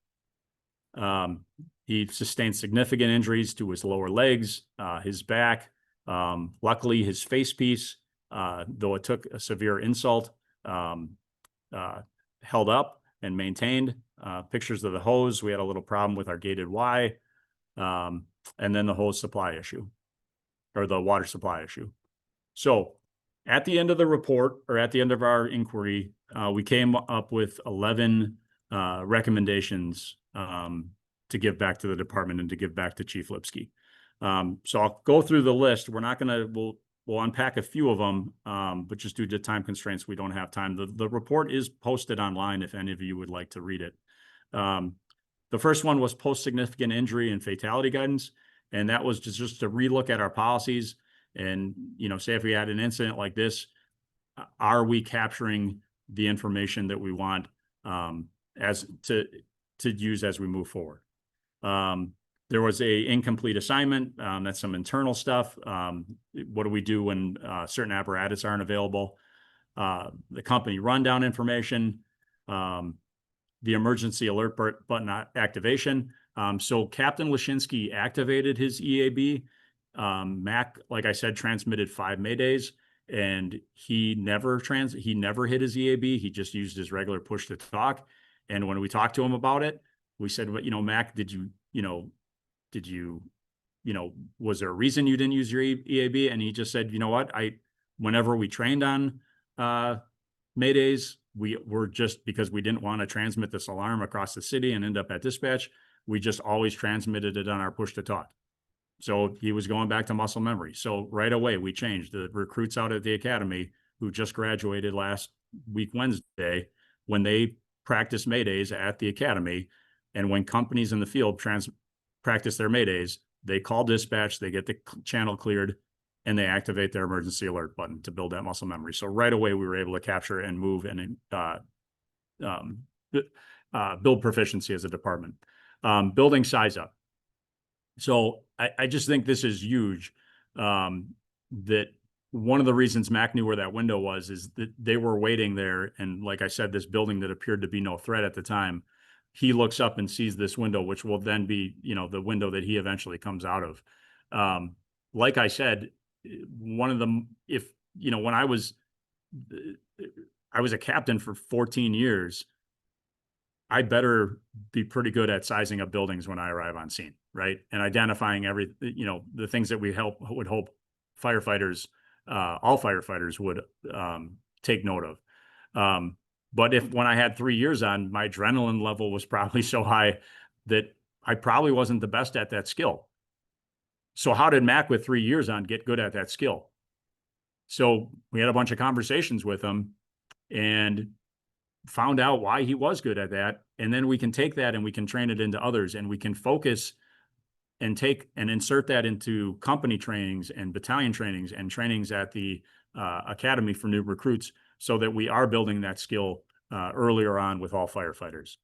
Speaker 1: He sustained significant injuries to his lower legs, his back. Luckily, his face piece, though it took a severe insult, held up and maintained. Pictures of the hose. We had a little problem with our gated Y, and then the hose supply issue, or the water supply issue. So at the end of the report, or at the end of our inquiry, we came up with 11 recommendations to give back to the department and to give back to Chief Lipski. So I'll go through the list. We're not going to, we'll unpack a few of them, but just due to time constraints, we don't have time. The report is posted online if any of you would like to read it. The first one was post-significant injury and fatality guidance. And that was just to relook at our policies and, you know, say if we had an incident like this, are we capturing the information that we want as to use as we move forward? There was a incomplete assignment. That's some internal stuff. What do we do when certain apparatus aren't available? The company rundown information, the emergency alert button activation. So Captain Lashinsky activated his EAB. Mac, like I said, transmitted 5 maydays, and he never hit his EAB. He just used his regular push to talk. And when we talked to him about it, we said, well, you know, Mac, was there a reason you didn't use your EAB? And he just said, you know what, whenever we trained on maydays, we were just, because we didn't want to transmit this alarm across the city and end up at dispatch, we just always transmitted it on our push to talk. So he was going back to muscle memory. So right away, we changed. The recruits out at the academy who just graduated last week, Wednesday, when they practice maydays at the academy, and when companies in the field practice their maydays, they call dispatch, they get the channel cleared, and they activate their emergency alert button to build that muscle memory. So right away, we were able to capture and move and build proficiency as a department. Building size up. So I just think this is huge. That one of the reasons Mac knew where that window was is that they were waiting there. And like I said, this building that appeared to be no threat at the time, he looks up and sees this window, which will then be, you know, the window that he eventually comes out of. Like I said, one of them, when I was a captain for 14 years, I better be pretty good at sizing up buildings when I arrive on scene, right? And identifying the things that would hope firefighters, all firefighters would take note of. But when I had 3 years on, my adrenaline level was probably so high that I probably wasn't the best at that skill. So how did Mac with 3 years on get good at that skill? So we had a bunch of conversations with him and found out why he was good at that. And then we can take that and we can train it into others, and we can focus and take and insert that into company trainings and battalion trainings and trainings at the academy for new recruits, so that we are building that skill earlier on with all firefighters.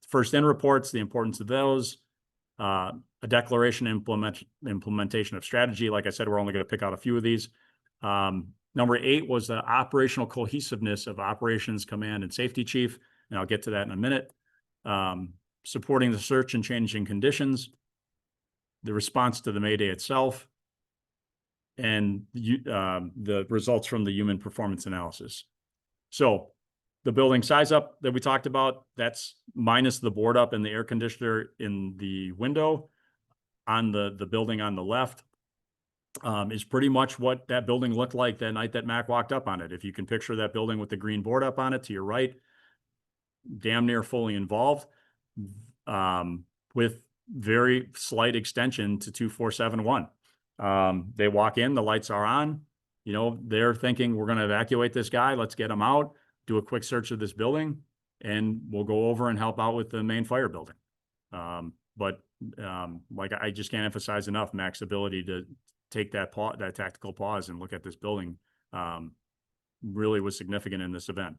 Speaker 1: First in reports, the importance of those, a declaration implementation of strategy. Like I said, we're only going to pick out a few of these. Number 8 was the operational cohesiveness of operations command and safety chief. and I'll get to that in a minute. Supporting the search and changing conditions, the response to the Mayday itself, and the results from the human performance analysis. So the building size up that we talked about, that's minus the board up and the air conditioner in the window on the building on the left, is pretty much what that building looked like that night that Mac walked up on it. If you can picture that building with the green board up on it to your right, damn near fully involved, with very slight extension to 2471. They walk in, the lights are on, you know, they're thinking we're going to evacuate this guy. Let's get him out, do a quick search of this building, and we'll go over and help out with the main fire building. Like I just can't emphasize enough, Mac's ability to take that tactical pause and look at this building, really was significant in this event.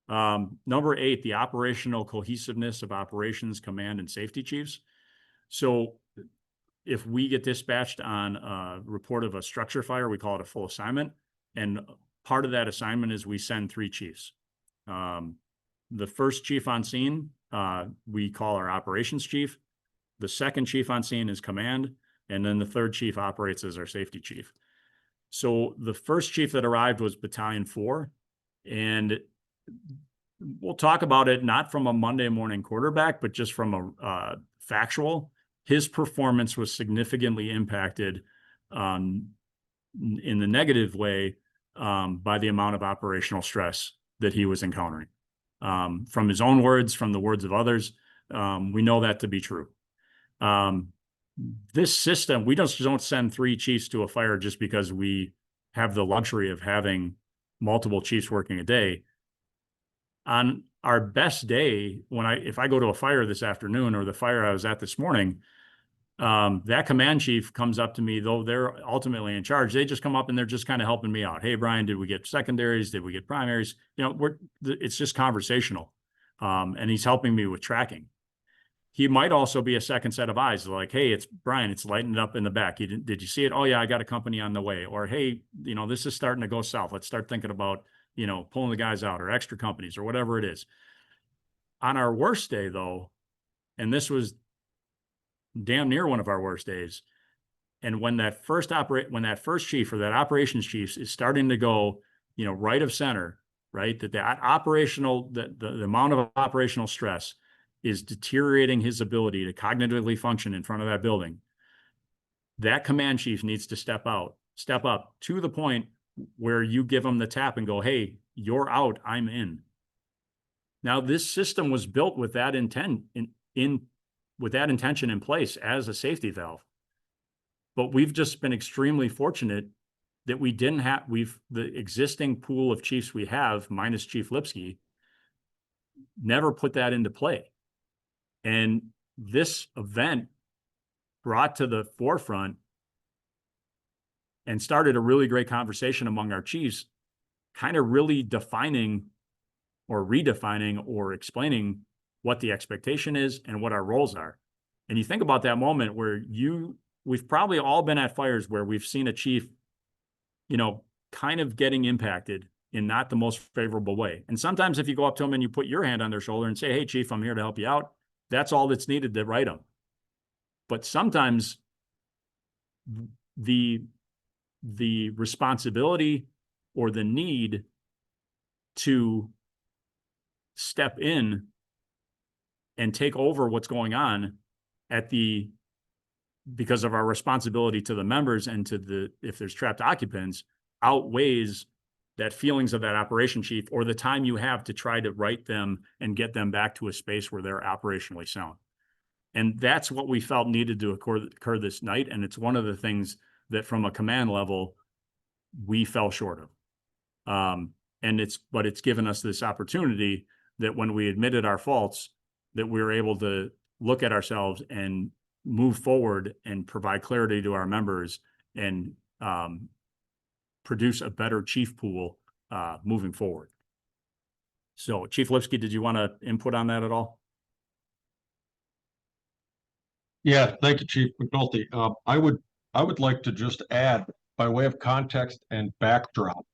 Speaker 1: Number 8, the operational cohesiveness of operations, command, and safety chiefs. So if we get dispatched on a report of a structure fire, we call it a full assignment. And part of that assignment is we send 3 chiefs. The first chief on scene, we call our operations chief. The second chief on scene is command. And then the third chief operates as our safety chief. So the first chief that arrived was Battalion 4. And we'll talk about it not from a Monday morning quarterback, but just from a factual. His performance was significantly impacted in the negative way by the amount of operational stress that he was encountering. From his own words, from the words of others, we know that to be true. This system, we just don't send 3 chiefs to a fire just because we have the luxury of having multiple chiefs working a day. On our best day, if I go to a fire this afternoon or the fire I was at this morning, that command chief comes up to me, though they're ultimately in charge. They just come up and they're just kind of helping me out. Hey, Brian, did we get secondaries? Did we get primaries? You know, it's just conversational. And he's helping me with tracking. He might also be a second set of eyes, like, hey, it's Brian, it's lighting up in the back. Did you see it? Oh yeah, I got a company on the way. Or, hey, you know, this is starting to go south. Let's start thinking about, you know, pulling the guys out or extra companies or whatever it is. On our worst day though, and this was damn near one of our worst days. And when that first chief or that operations chief is starting to go, you know, right of center, right, that the amount of operational stress is deteriorating his ability to cognitively function in front of that building, that command chief needs to step up to the point where you give him the tap and go, hey, you're out, I'm in. Now, this system was built with that intent with that intention in place as a safety valve. But we've just been extremely fortunate that we didn't have, the existing pool of chiefs we have, minus Chief Lipski, never put that into play. And this event brought to the forefront and started a really great conversation among our chiefs, kind of really defining or redefining or explaining what the expectation is and what our roles are. And you think about that moment where we've probably all been at fires where we've seen a chief, you know, kind of getting impacted in not the most favorable way. And sometimes if you go up to them and you put your hand on their shoulder and say, hey, chief, I'm here to help you out, that's all that's needed to right them. But sometimes the responsibility or the need to step in and take over what's going on because of our responsibility to the members and to if there's trapped occupants, outweighs that feelings of that operation chief or the time you have to try to right them and get them back to a space where they're operationally sound. And that's what we felt needed to occur this night. And it's one of the things that from a command level, we fell short of. But it's given us this opportunity that when we admitted our faults, that we were able to look at ourselves and move forward and provide clarity to our members and produce a better chief pool moving forward. So Chief Lipski, did you want to input on that at all?
Speaker 2: Yeah, thank you, Chief McNulty. I would like to just add, by way of context and backdrop,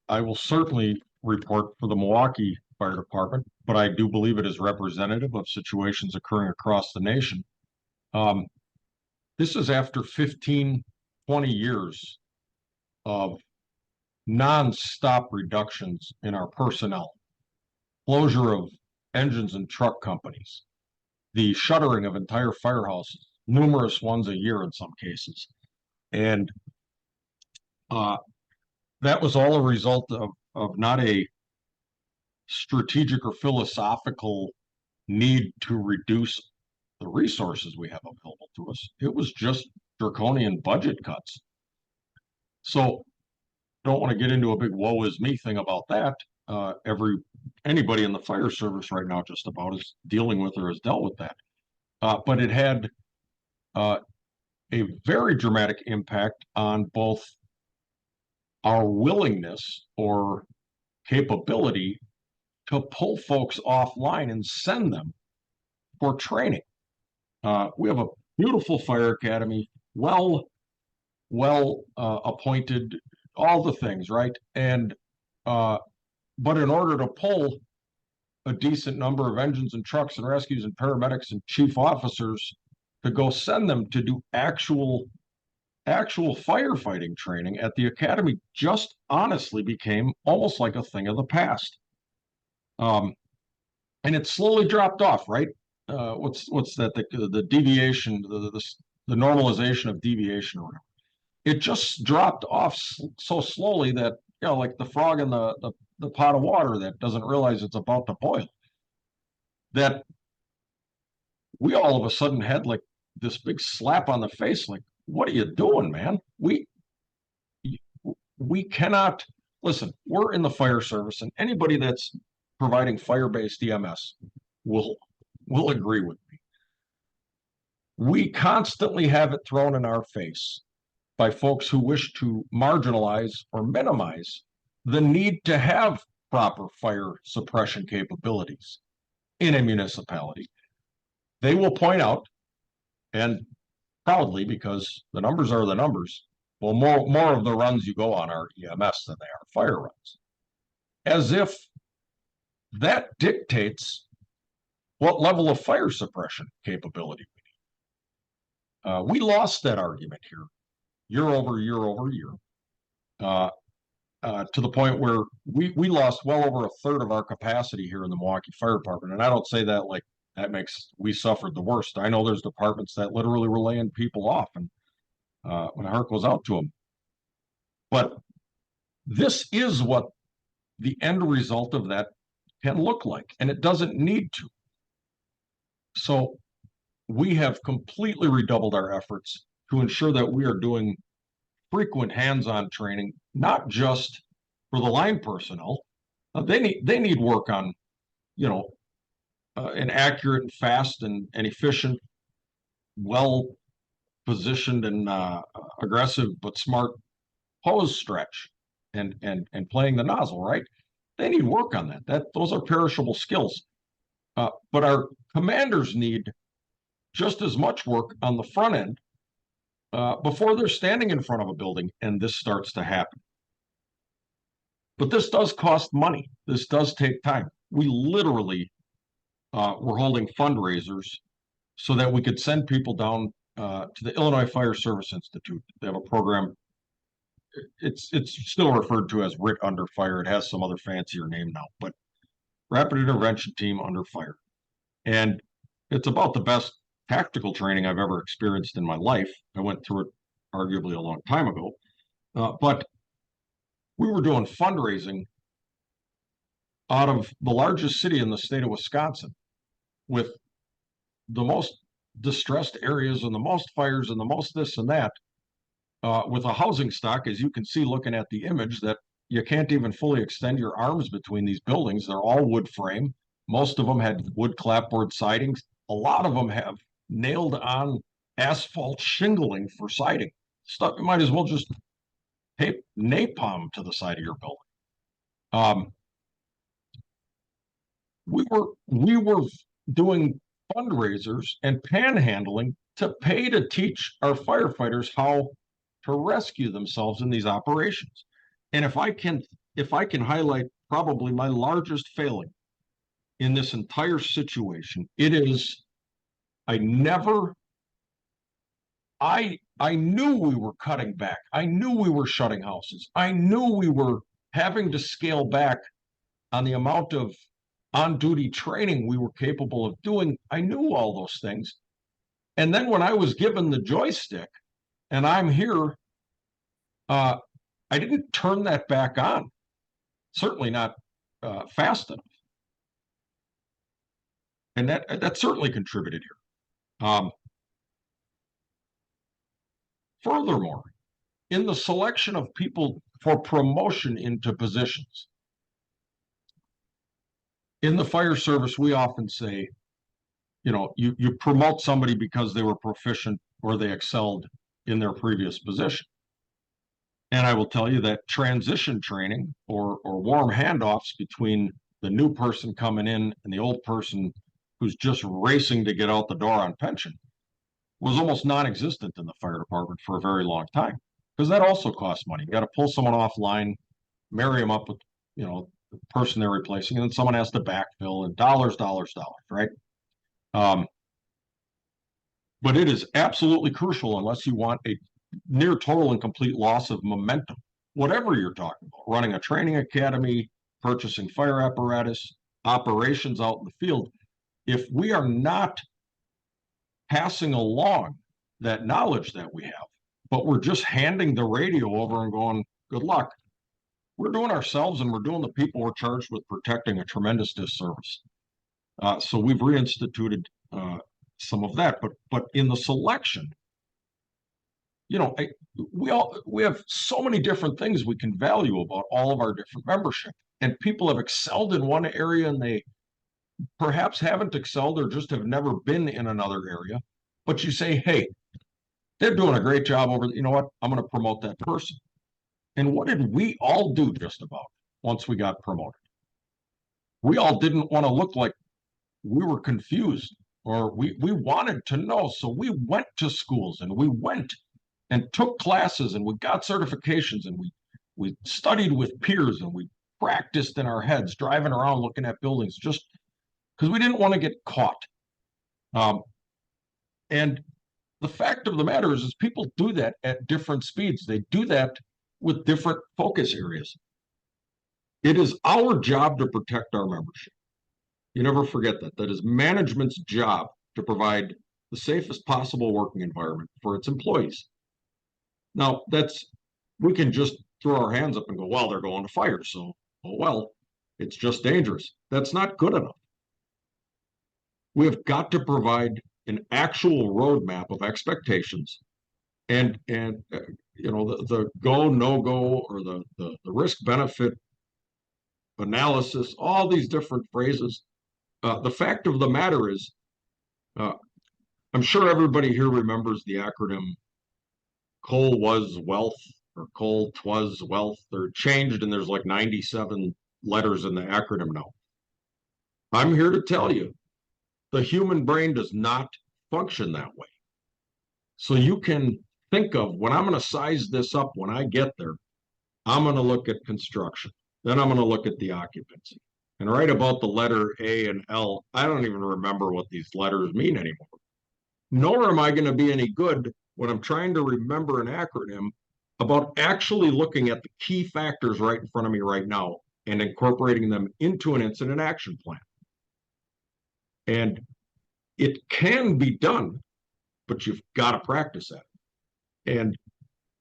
Speaker 2: I will certainly report for the Milwaukee Fire Department, but I do believe it is representative of situations occurring across the nation. This is after 15, 20 years of non-stop reductions in our personnel, closure of engines and truck companies, the shuttering of entire firehouses, numerous ones a year in some cases. And that was all a result of not a strategic or philosophical need to reduce the resources we have available to us. It was just draconian budget cuts. So don't want to get into a big woe is me thing about that. Anybody in the fire service right now just about is dealing with or has dealt with that. But it had a very dramatic impact on both our willingness or capability to pull folks offline and send them for training. We have a beautiful fire academy, well appointed, all the things, right? And but in order to pull a decent number of engines and trucks and rescues and paramedics and chief officers to go send them to do actual firefighting training at the academy just honestly became almost like a thing of the past. And it slowly dropped off, right? What's that? The deviation, the normalization of deviation or whatever. It just dropped off so slowly that, you know, like the frog in the pot of water that doesn't realize it's about to boil. That we all of a sudden had like this big slap on the face, like, what are you doing, man? We cannot listen. We're in the fire service, and anybody that's providing fire-based EMS will agree with me. We constantly have it thrown in our face by folks who wish to marginalize or minimize the need to have proper fire suppression capabilities in a municipality. They will point out, and proudly, because the numbers are the numbers, well, more of the runs you go on are EMS than they are fire runs. As if that dictates what level of fire suppression capability we need. We lost that argument here year over year over year, to the point where we lost well over a third of our capacity here in the Milwaukee Fire Department. And I don't say that like that makes we suffered the worst. I know there's departments that literally were laying people off, and my heart goes out to them. But this is what the end result of that can look like, and it doesn't need to. So we have completely redoubled our efforts to ensure that we are doing frequent hands-on training, not just for the line personnel. They need work on, you know, an accurate and fast and efficient, well positioned and aggressive but smart hose stretch and playing the nozzle, right? They need work on that. Those are perishable skills. But our commanders need just as much work on the front end before they're standing in front of a building and this starts to happen. But this does cost money. This does take time. We literally were holding fundraisers so that we could send people down to the Illinois Fire Service Institute. They have a program. It's still referred to as RIT Under Fire. It has some other fancier name now, but Rapid Intervention Team Under Fire. And it's about the best tactical training I've ever experienced in my life. I went through it arguably a long time ago. But we were doing fundraising out of the largest city in the state of Wisconsin with the most distressed areas and the most fires and the most this and that, with a housing stock, as you can see looking at the image, that you can't even fully extend your arms between these buildings. They're all wood frame. Most of them had wood clapboard sidings. A lot of them have nailed on asphalt shingling for siding. Stuff you might as well just tape napalm to the side of your building. We were doing fundraisers and panhandling to pay to teach our firefighters how to rescue themselves in these operations. And if I can highlight probably my largest failing in this entire situation. It is, I never, I knew we were cutting back. I knew we were shutting houses. I knew we were having to scale back on the amount of on-duty training we were capable of doing. I knew all those things. And then when I was given the joystick and I'm here, I didn't turn that back on. Certainly not fast enough. And that certainly contributed here. Furthermore, in the selection of people for promotion into positions, in the fire service, we often say, you promote somebody because they were proficient or they excelled in their previous position. And I will tell you that transition training or warm handoffs between the new person coming in and the old person who's just racing to get out the door on pension was almost non-existent in the fire department for a very long time, because that also costs money. You got to pull someone offline, marry them up with, the person they're replacing, and then someone has to backfill, and dollars, right? But it is absolutely crucial, unless you want a near total and complete loss of momentum, whatever you're talking about, running a training academy, purchasing fire apparatus, operations out in the field. If we are not passing along that knowledge that we have, but we're just handing the radio over and going, good luck, we're doing ourselves and we're doing the people we're charged with protecting a tremendous disservice. So we've reinstituted some of that, but in the selection, we have so many different things we can value about all of our different membership, and people have excelled in one area and they perhaps haven't excelled or just have never been in another area. But you say, hey, they're doing a great job over, you know what, I'm going to promote that person. And what did we all do just about once we got promoted? We all didn't want to look like we were confused, or we wanted to know. So we went to schools and we went and took classes and we got certifications and we studied with peers and we practiced in our heads, driving around looking at buildings, just because we didn't want to get caught. And the fact of the matter is people do that at different speeds. They do that with different focus areas. It is our job to protect our membership. You never forget that. That is management's job to provide the safest possible working environment for its employees. Now, we can just throw our hands up and go, well, they're going to fire, so, oh, well, it's just dangerous. That's not good enough. We have got to provide an actual roadmap of expectations and the go, no go, or the risk benefit analysis, all these different phrases. The fact of the matter is, I'm sure everybody here remembers the acronym Coal was wealth, or Coal twas wealth. They're changed and there's like 97 letters in the acronym now. I'm here to tell you, the human brain does not function that way. So you can think of, when I'm going to size this up when I get there, I'm going to look at construction. Then I'm going to look at the occupancy. And right about the letter A and L, I don't even remember what these letters mean anymore. Nor am I going to be any good when I'm trying to remember an acronym about actually looking at the key factors right in front of me right now and incorporating them into an incident action plan. And it can be done, but you've got to practice that. And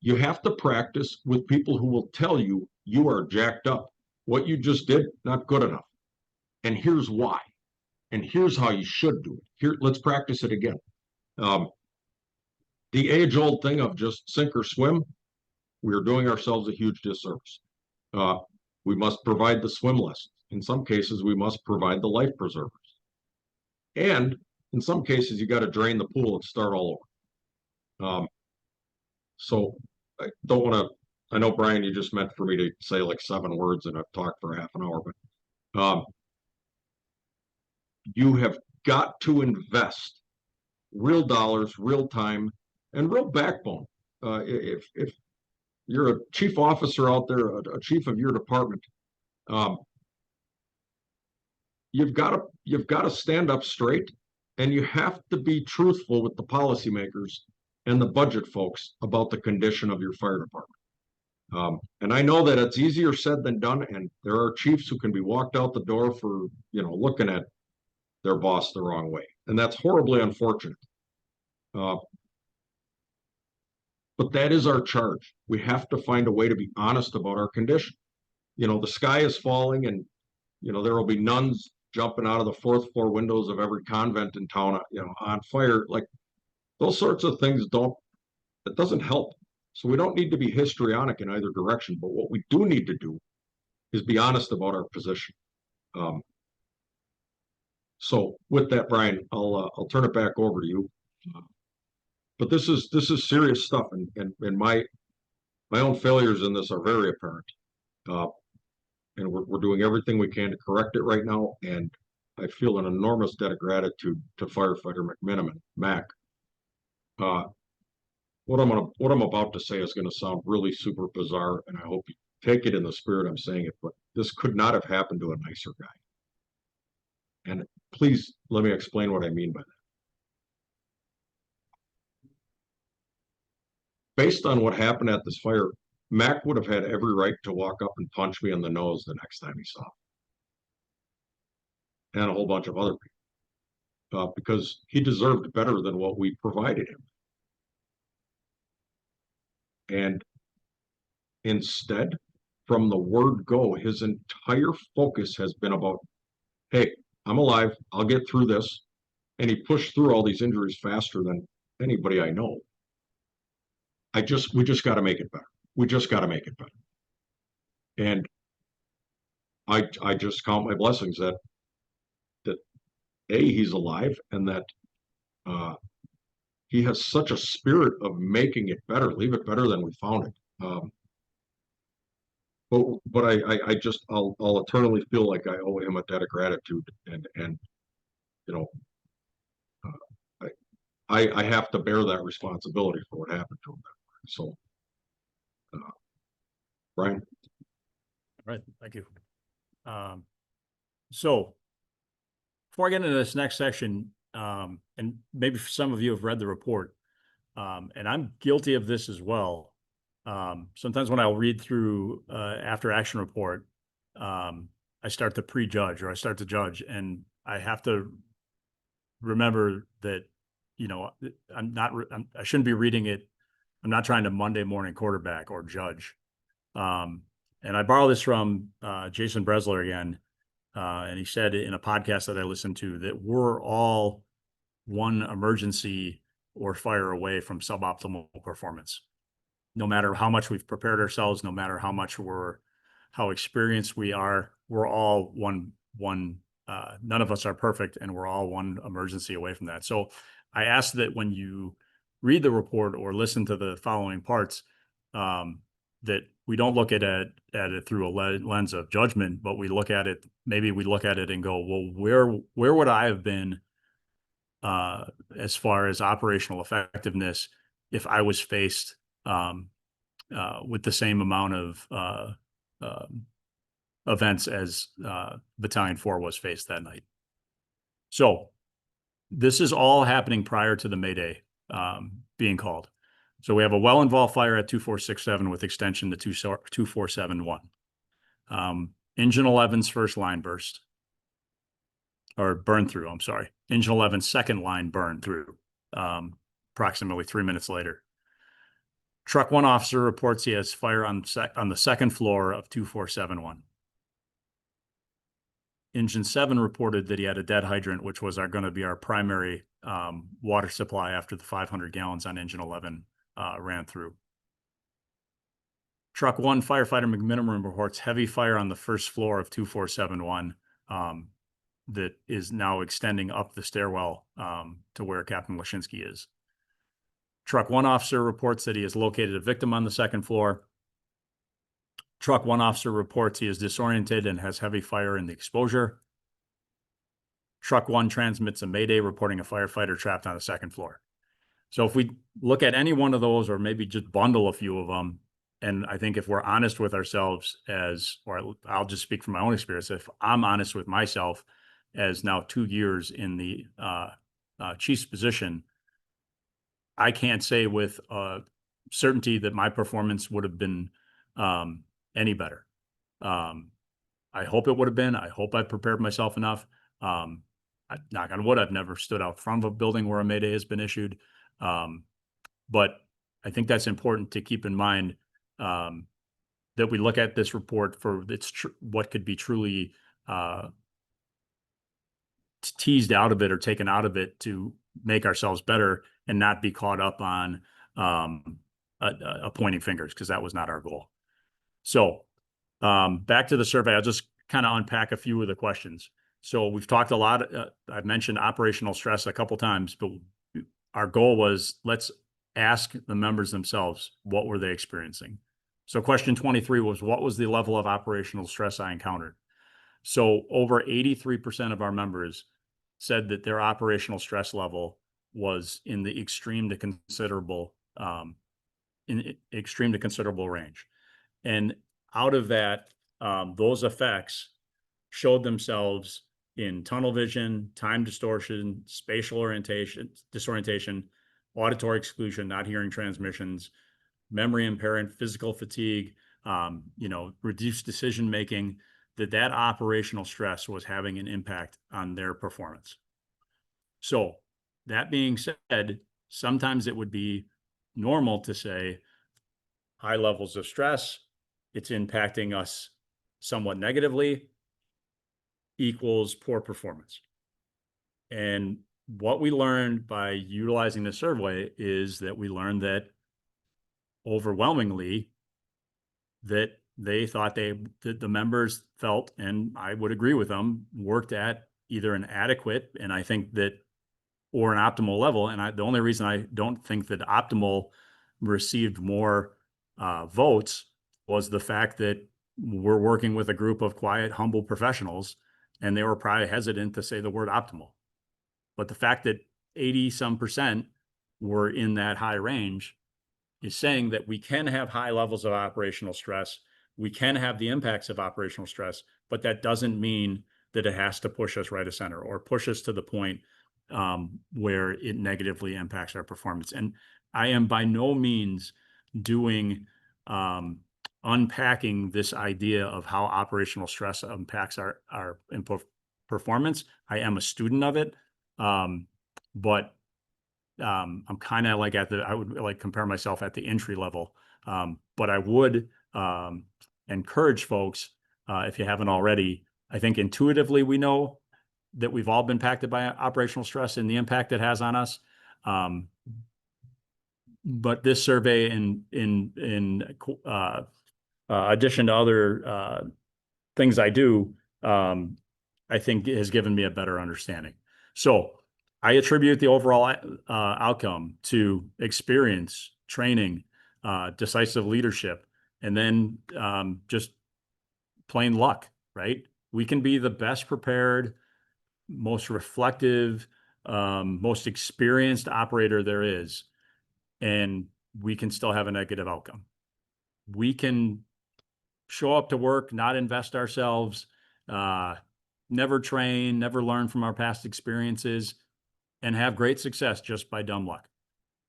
Speaker 2: you have to practice with people who will tell you you are jacked up. What you just did, not good enough. And here's why. And here's how you should do it. Here, let's practice it again. The age-old thing of just sink or swim, we're doing ourselves a huge disservice. We must provide the swim lessons. In some cases, we must provide the life preservers. And in some cases, you got to drain the pool and start all over. So I don't want to, I know, Brian, you just meant for me to say like 7 words and I've talked for half an hour, but you have got to invest real dollars, real time, and real backbone. If you're a chief officer out there, a chief of your department, you've got to stand up straight, and you have to be truthful with the policymakers and the budget folks about the condition of your fire department. And I know that it's easier said than done, and there are chiefs who can be walked out the door for, looking at their boss the wrong way. And that's horribly unfortunate. But that is our charge. We have to find a way to be honest about our condition. The sky is falling, and, there will be nuns jumping out of the fourth floor windows of every convent in town, on fire. Like, those sorts of things it doesn't help. So we don't need to be histrionic in either direction. But what we do need to do is be honest about our position. So with that, Brian, I'll turn it back over to you. But this is serious stuff, and my own failures in this are very apparent. And we're doing everything we can to correct it right now. And I feel an enormous debt of gratitude to Firefighter Mac. What I'm about to say is going to sound really super bizarre, and I hope you take it in the spirit I'm saying it. But this could not have happened to a nicer guy. And please let me explain what I mean by that. Based on what happened at this fire, Mac would have had every right to walk up and punch me in the nose the next time he saw me, and a whole bunch of other people, because he deserved better than what we provided him. And instead, from the word go, his entire focus has been about, hey, I'm alive, I'll get through this. And he pushed through all these injuries faster than anybody I know. We just got to make it better. We just got to make it better. And I just count my blessings that A, he's alive, and that he has such a spirit of making it better, leave it better than we found it. But I'll eternally feel like I owe him a debt of gratitude, and I have to bear that responsibility for what happened to him. So, Brian.
Speaker 1: All right, thank you. So before I get into this next section, and maybe some of you have read the report, and I'm guilty of this as well. Sometimes when I'll read through after action report, I start to prejudge, or I start to judge, and I have to remember that, I shouldn't be reading it. I'm not trying to Monday morning quarterback or judge. And I borrow this from Jason Bresler again. And he said in a podcast that I listened to that we're all one emergency or fire away from suboptimal performance. No matter how much we've prepared ourselves, no matter how experienced we are, we're all one, none of us are perfect, and we're all one emergency away from that. So I ask that when you read the report or listen to the following parts, that we don't look at it through a lens of judgment, but we look at it and go, well, where would I have been as far as operational effectiveness if I was faced with the same amount of events as Battalion 4 was faced that night. So this is all happening prior to the Mayday being called. So we have a well-involved fire at 2467 with extension to 2471. Engine 11's first line burst, or burn through, I'm sorry. Engine 11's second line burned through approximately 3 minutes later. Truck 1 officer reports he has fire on the second floor of 2471. Engine 7 reported that he had a dead hydrant, which was going to be our primary water supply after the 500 gallons on Engine 11 ran through. Truck 1 firefighter McMinimum reports heavy fire on the first floor of 2471 that is now extending up the stairwell to where Captain Lashinsky is. Truck 1 officer reports that he has located a victim on the second floor. Truck 1 officer reports he is disoriented and has heavy fire in the exposure. Truck 1 transmits a mayday reporting a firefighter trapped on the second floor. So if we look at any one of those, or maybe just bundle a few of them, and I think if we're honest with ourselves or I'll just speak from my own experience, if I'm honest with myself, as now 2 years in the chief's position, I can't say with certainty that my performance would have been any better. I hope it would have been. I hope I prepared myself enough. Knock on wood, I've never stood out front of a building where a mayday has been issued. But I think that's important to keep in mind, that we look at this report for what could be truly teased out of it or taken out of it to make ourselves better and not be caught up on pointing fingers, because that was not our goal. So back to the survey, I'll just kind of unpack a few of the questions. So we've talked a lot. I've mentioned operational stress a couple times, but our goal was, let's ask the members themselves, what were they experiencing? So question 23 was, what was the level of operational stress I encountered? So over 83% of our members said that their operational stress level was in the extreme to considerable range. And out of that, those effects showed themselves in tunnel vision, time distortion, spatial disorientation, auditory exclusion, not hearing transmissions, memory impairment, physical fatigue, reduced decision making, that operational stress was having an impact on their performance. So that being said, sometimes it would be normal to say high levels of stress, it's impacting us somewhat negatively, equals poor performance. And what we learned by utilizing the survey is that we learned that overwhelmingly that they thought that the members felt, and I would agree with them, worked at either an adequate, and I think that, or an optimal level. And the only reason I don't think that optimal received more votes was the fact that we're working with a group of quiet, humble professionals, and they were probably hesitant to say the word optimal. But the fact that 80% were in that high range is saying that we can have high levels of operational stress. We can have the impacts of operational stress, but that doesn't mean that it has to push us right of center or push us to the point where it negatively impacts our performance. And I am by no means doing unpacking this idea of how operational stress impacts our performance. I am a student of it, but I'm kind of like I would like compare myself at the entry level. But I would encourage folks, if you haven't already, I think intuitively we know that we've all been impacted by operational stress and the impact it has on us. But this survey, in addition to other things I do, I think has given me a better understanding. So I attribute the overall outcome to experience, training, decisive leadership, and then just plain luck, right? We can be the best prepared, most reflective, most experienced operator there is, and we can still have a negative outcome. We can show up to work, not invest ourselves, never train, never learn from our past experiences, and have great success just by dumb luck.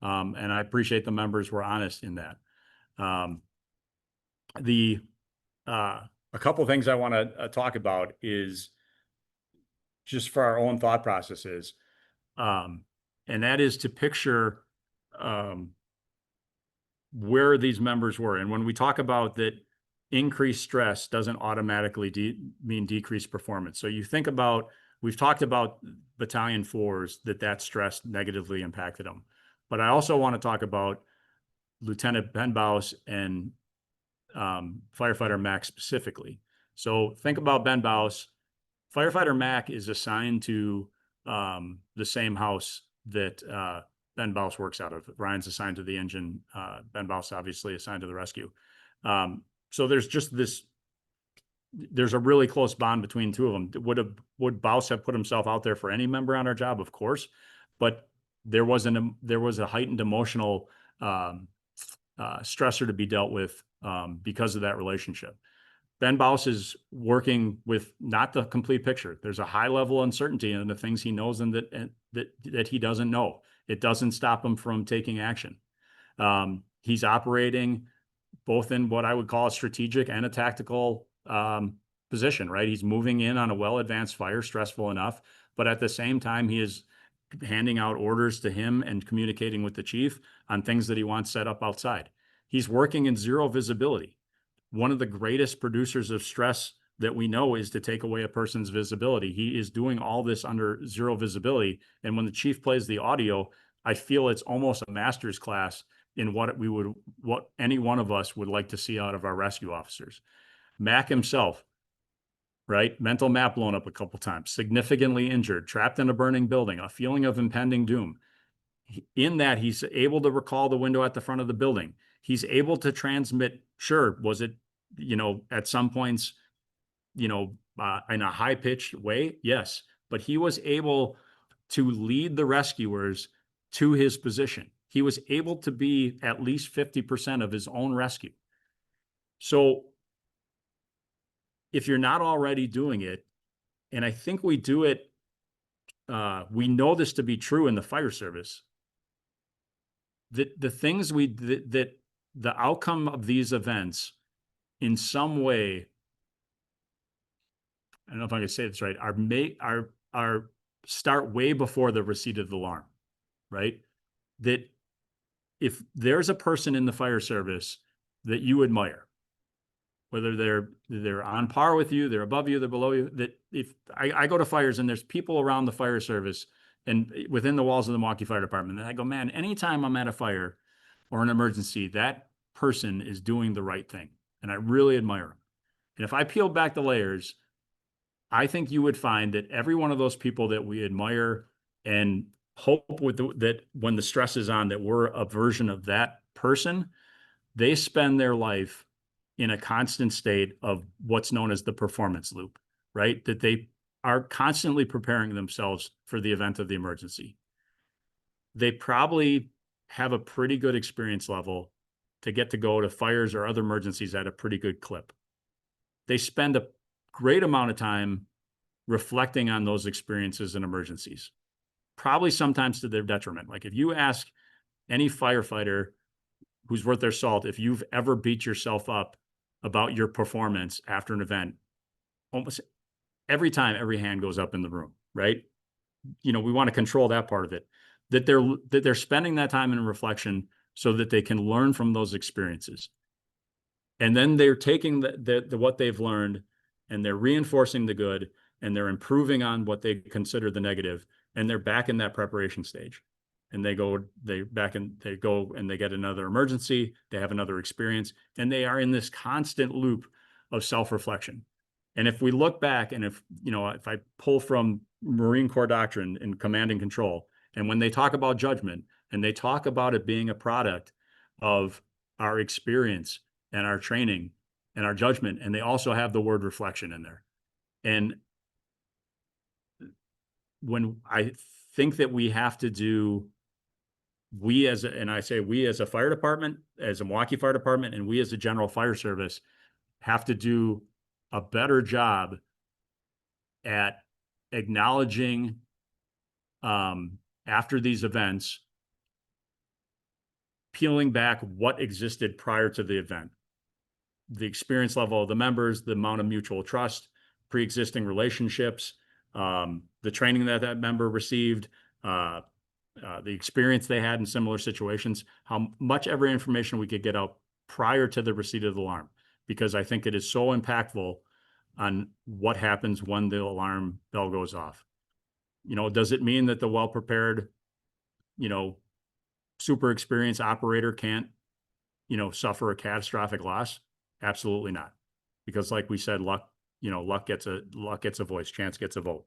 Speaker 1: And I appreciate the members were honest in that. A couple of things I want to talk about is just for our own thought processes. And that is to picture where these members were. And when we talk about that, increased stress doesn't automatically mean decreased performance. So you think about, we've talked about Battalion 4s, that stress negatively impacted them. But I also want to talk about Lieutenant Ben Baus and Firefighter Mac specifically. So think about Ben Baus. Firefighter Mac is assigned to the same house that Ben Baus works out of. Ryan's assigned to the engine. Ben Baus obviously assigned to the rescue. So there's just there's a really close bond between the two of them. Would Baus have put himself out there for any member on our job? Of course, but there was a heightened emotional stressor to be dealt with because of that relationship. Ben Baus is working with not the complete picture. There's a high level of uncertainty in the things he knows and that he doesn't know. It doesn't stop him from taking action. He's operating both in what I would call a strategic and a tactical position, right? He's moving in on a well-advanced fire, stressful enough, but at the same time, he is handing out orders to him and communicating with the chief on things that he wants set up outside. He's working in zero visibility. One of the greatest producers of stress that we know is to take away a person's visibility. He is doing all this under zero visibility. And when the chief plays the audio, I feel it's almost a master's class in what any one of us would like to see out of our rescue officers. Mac himself, right? Mental map blown up a couple times, significantly injured, trapped in a burning building, a feeling of impending doom. In that, he's able to recall the window at the front of the building. He's able to transmit, sure, was it, at some points, in a high-pitched way? Yes. But he was able to lead the rescuers to his position. He was able to be at least 50% of his own rescue. So if you're not already doing it, and I think we do it, we know this to be true in the fire service, that the things that the outcome of these events in some way, I don't know if I can say this right, are start way before the receipt of the alarm, right? That if there's a person in the fire service that you admire, whether they're on par with you, they're above you, they're below you, that if I go to fires and there's people around the fire service and within the walls of the Milwaukee Fire Department, and I go, man, anytime I'm at a fire or an emergency, that person is doing the right thing. And I really admire them. And if I peel back the layers, I think you would find that every one of those people that we admire and hope that when the stress is on, that we're a version of that person, they spend their life in a constant state of what's known as the performance loop, right? That they are constantly preparing themselves for the event of the emergency. They probably have a pretty good experience level to get to go to fires or other emergencies at a pretty good clip. They spend a great amount of time reflecting on those experiences and emergencies, probably sometimes to their detriment. Like if you ask any firefighter who's worth their salt, if you've ever beat yourself up about your performance after an event, almost every time, every hand goes up in the room, right? We want to control that part of it, that they're spending that time in reflection so that they can learn from those experiences. And then they're taking what they've learned and they're reinforcing the good and they're improving on what they consider the negative, and they're back in that preparation stage. And they go and they get another emergency, they have another experience, and they are in this constant loop of self-reflection. And if we look back and if I pull from Marine Corps doctrine in command and control, and when they talk about judgment and they talk about it being a product of our experience and our training and our judgment, and they also have the word reflection in there. And when I think that we have to do, we as a fire department, as a Milwaukee Fire Department, and we as a general fire service have to do a better job at acknowledging after these events, peeling back what existed prior to the event, the experience level of the members, the amount of mutual trust, pre-existing relationships, the training that member received, the experience they had in similar situations, how much every information we could get out prior to the receipt of the alarm, because I think it is so impactful on what happens when the alarm bell goes off. Does it mean that the well-prepared, super experienced operator can't, suffer a catastrophic loss? Absolutely not. Because like we said, luck gets a voice, chance gets a vote.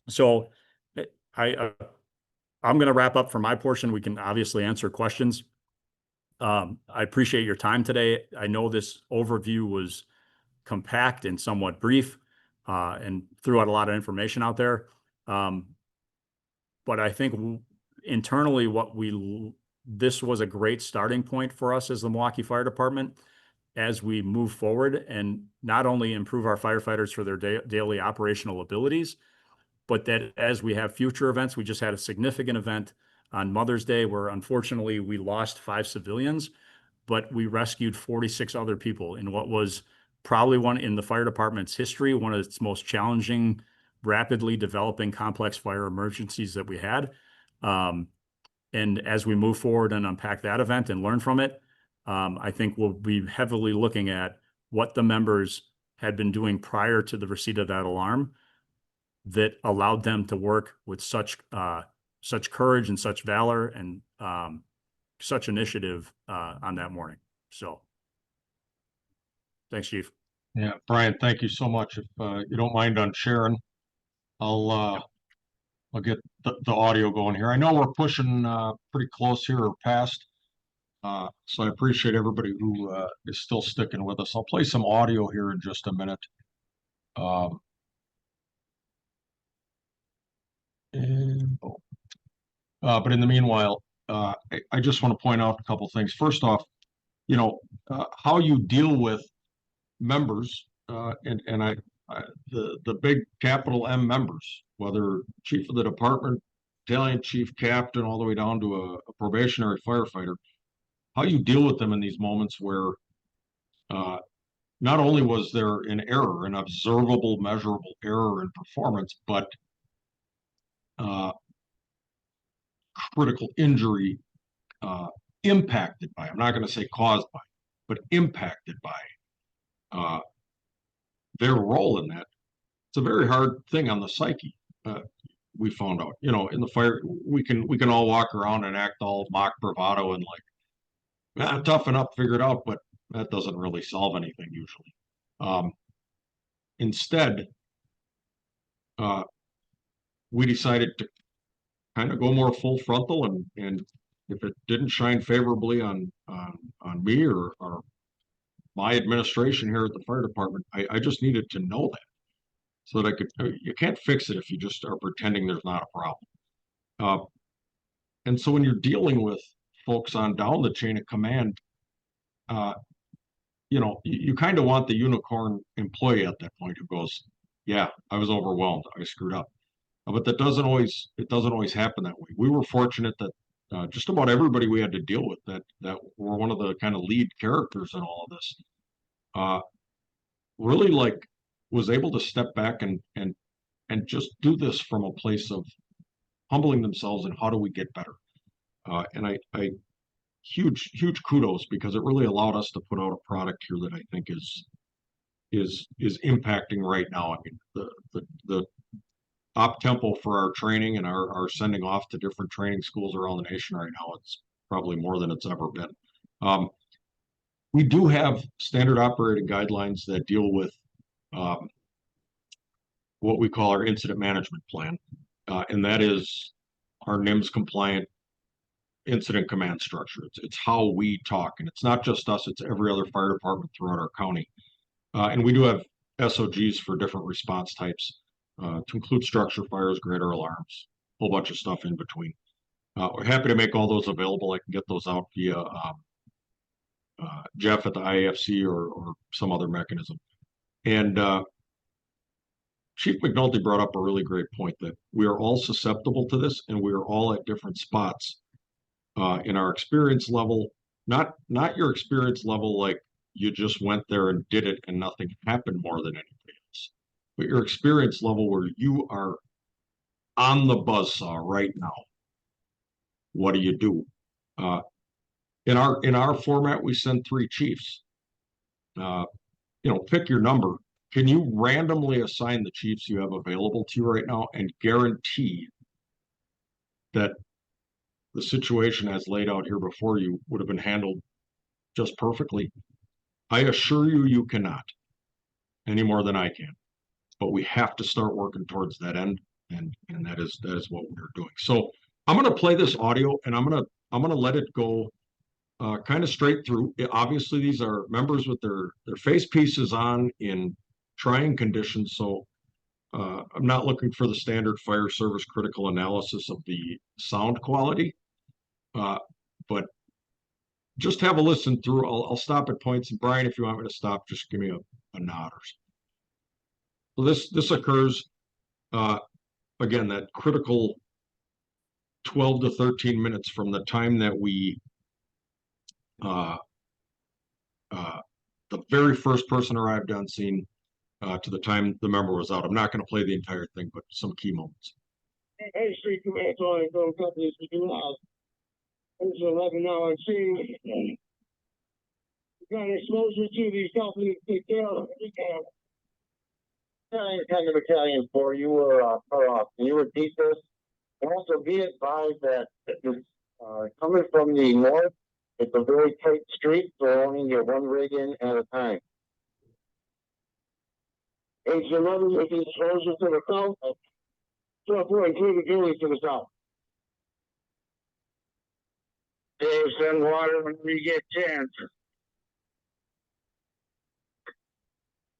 Speaker 1: So I'm going to wrap up for my portion. We can obviously answer questions. I appreciate your time today. I know this overview was compact and somewhat brief, and threw out a lot of information out there. But I think internally, this was a great starting point for us as the Milwaukee Fire Department. as we move forward and not only improve our firefighters for their daily operational abilities, but that as we have future events, we just had a significant event on Mother's Day where unfortunately we lost 5 civilians, but we rescued 46 other people in what was probably one in the fire department's history, one of its most challenging, rapidly developing complex fire emergencies that we had. And as we move forward and unpack that event and learn from it, I think we'll be heavily looking at what the members had been doing prior to the receipt of that alarm that allowed them to work with such courage and such valor and such initiative on that morning. So thanks, Chief.
Speaker 2: Yeah, Brian, thank you so much. If you don't mind on sharing, I'll get the audio going here. I know we're pushing pretty close here or past, so I appreciate everybody who is still sticking with us. I'll play some audio here in just a minute. But in the meanwhile, I just want to point out a couple things. First off, how you deal with members, the big capital M members, whether chief of the department, battalion chief, captain, all the way down to a probationary firefighter, how you deal with them in these moments where not only was there an error, an observable, measurable error in performance, but critical injury impacted by, I'm not going to say caused by, but impacted by their role in that. It's a very hard thing on the psyche. We found out, in the fire, we can all walk around and act all mock bravado and like, toughen up, figure it out, but that doesn't really solve anything usually. Instead, we decided to kind of go more full frontal, and if it didn't shine favorably on me or my administration here at the fire department, I just needed to know that so that you can't fix it if you just are pretending there's not a problem. And so when you're dealing with folks on down the chain of command, you kind of want the unicorn employee at that point who goes, yeah, I was overwhelmed, I screwed up. But it doesn't always happen that way. We were fortunate that just about everybody we had to deal with that were one of the kind of lead characters in all of this, really was able to step back and just do this from a place of humbling themselves and how do we get better. And I huge kudos, because it really allowed us to put out a product here that I think is impacting right now. I mean, the op tempo for our training and our sending off to different training schools around the nation right now, it's probably more than it's ever been. We do have standard operating guidelines that deal with what we call our incident management plan, and that is our NIMS compliant incident command structure. It's how we talk, and it's not just us, it's every other fire department throughout our county. And we do have SOGs for different response types, to include structure fires, greater alarms, a whole bunch of stuff in between. We're happy to make all those available. I can get those out via Jeff at the IAFC or some other mechanism. And Chief McNulty brought up a really great point that we are all susceptible to this, and we are all at different spots in our experience level. Not your experience level like you just went there and did it and nothing happened more than anybody else, but your experience level where you are on the buzzsaw right now. What do you do? In our format, we send 3 chiefs. Pick your number. Can you randomly assign the chiefs you have available to you right now and guarantee that the situation as laid out here before you would have been handled just perfectly? I assure you, you cannot, any more than I can. But we have to start working towards that end, and that is what we're doing. So I'm going to play this audio, and I'm going to let it go kind of straight through. Obviously, these are members with their face pieces on in trying conditions, so I'm not looking for the standard fire service critical analysis of the sound quality, but just have a listen through. I'll stop at points, and Brian, if you want me to stop, just give me a nod or something. So this occurs again, that critical 12 to 13 minutes from the time that we uh, the very first person arrived on scene to the time the member was out. I'm not going to play the entire thing, but some key moments.
Speaker 3: Hey, Street Command, calling from companies we do have. There's 11 now on scene. We got exposure to these companies to take care of. Kind of Battalion 4, you were cut off. Can you repeat this? And also be advised that it's coming from the north. It's a very tight street, so only get one rig in at a time. H11 with the exposure to the south. So we're including Julie to the south. Dave, send water when we get chance.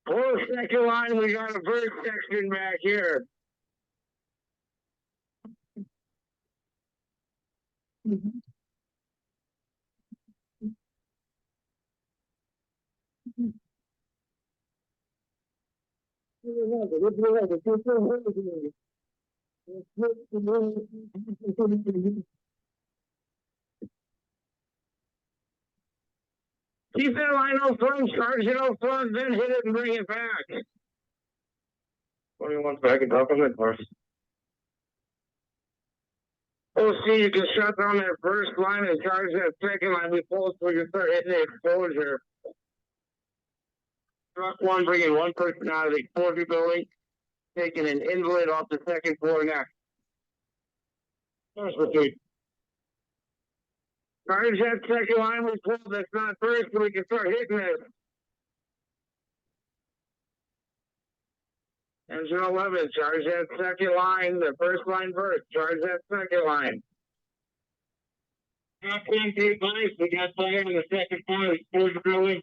Speaker 3: 4-second line, we got a bird section back here. Keep that line out front, charge it out front, then hit it and bring it back. 21 seconds, up in it first. Oh, see, you can shut down that first line and charge that second line before so you can start hitting the exposure. Truck 1 bringing one person out of the exposure building, taking an invalid off the second floor next. First repeat. Charge that second line we pulled that's not first so we can start hitting it. Engine 11, charge that second line, the first line first, charge that second line. Truck 1, take place, we got fire in the second floor, exposure building,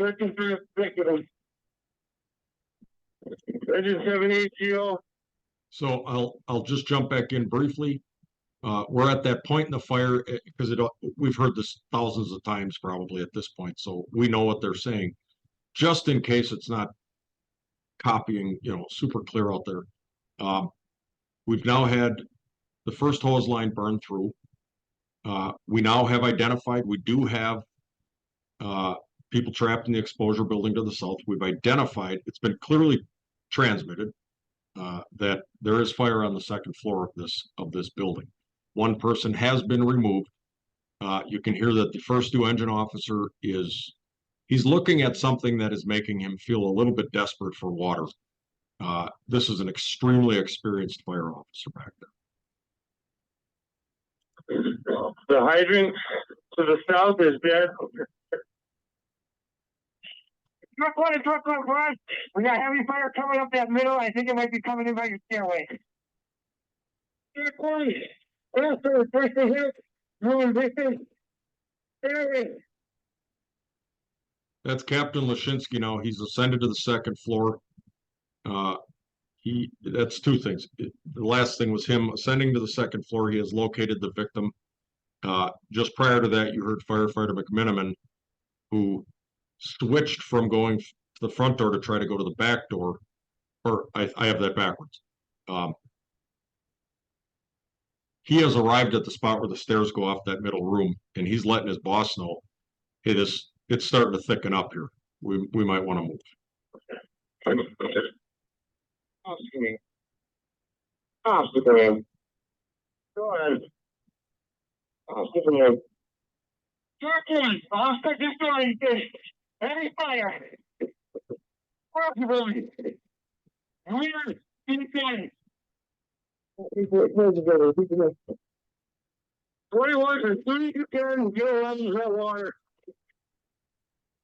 Speaker 3: second first, second. Engine 78 GO.
Speaker 2: So I'll just jump back in briefly. We're at that point in the fire because we've heard this thousands of times probably at this point, so we know what they're saying. Just in case it's not copying, super clear out there. We've now had the first hose line burned through. We now have identified, we do have people trapped in the exposure building to the south. We've identified, it's been clearly transmitted that there is fire on the second floor of this building. One person has been removed. You can hear that the first due engine officer he's looking at something that is making him feel a little bit desperate for water. This is an extremely experienced fire officer back there.
Speaker 3: The hydrant to the south is dead. Truck one. We got heavy fire coming up that middle. I think it might be coming in by your stairway. Truck 1. First hit. Moving distance. Stairway.
Speaker 2: That's Captain Lashinsky now. He's ascended to the second floor. That's two things. The last thing was him ascending to the second floor. He has located the victim. Just prior to that, you heard Firefighter McMiniman, who switched from going to the front door to try to go to the back door, or I have that backwards. He has arrived at the spot where the stairs go off that middle room, and he's letting his boss know, hey, it's starting to thicken up here. We might want to move.
Speaker 3: Obstacle. Go ahead. Obstacle. Truck 1. Oscar just going to heavy fire. Possibly. Weird. Inside. 21 and 3 you can get around that water.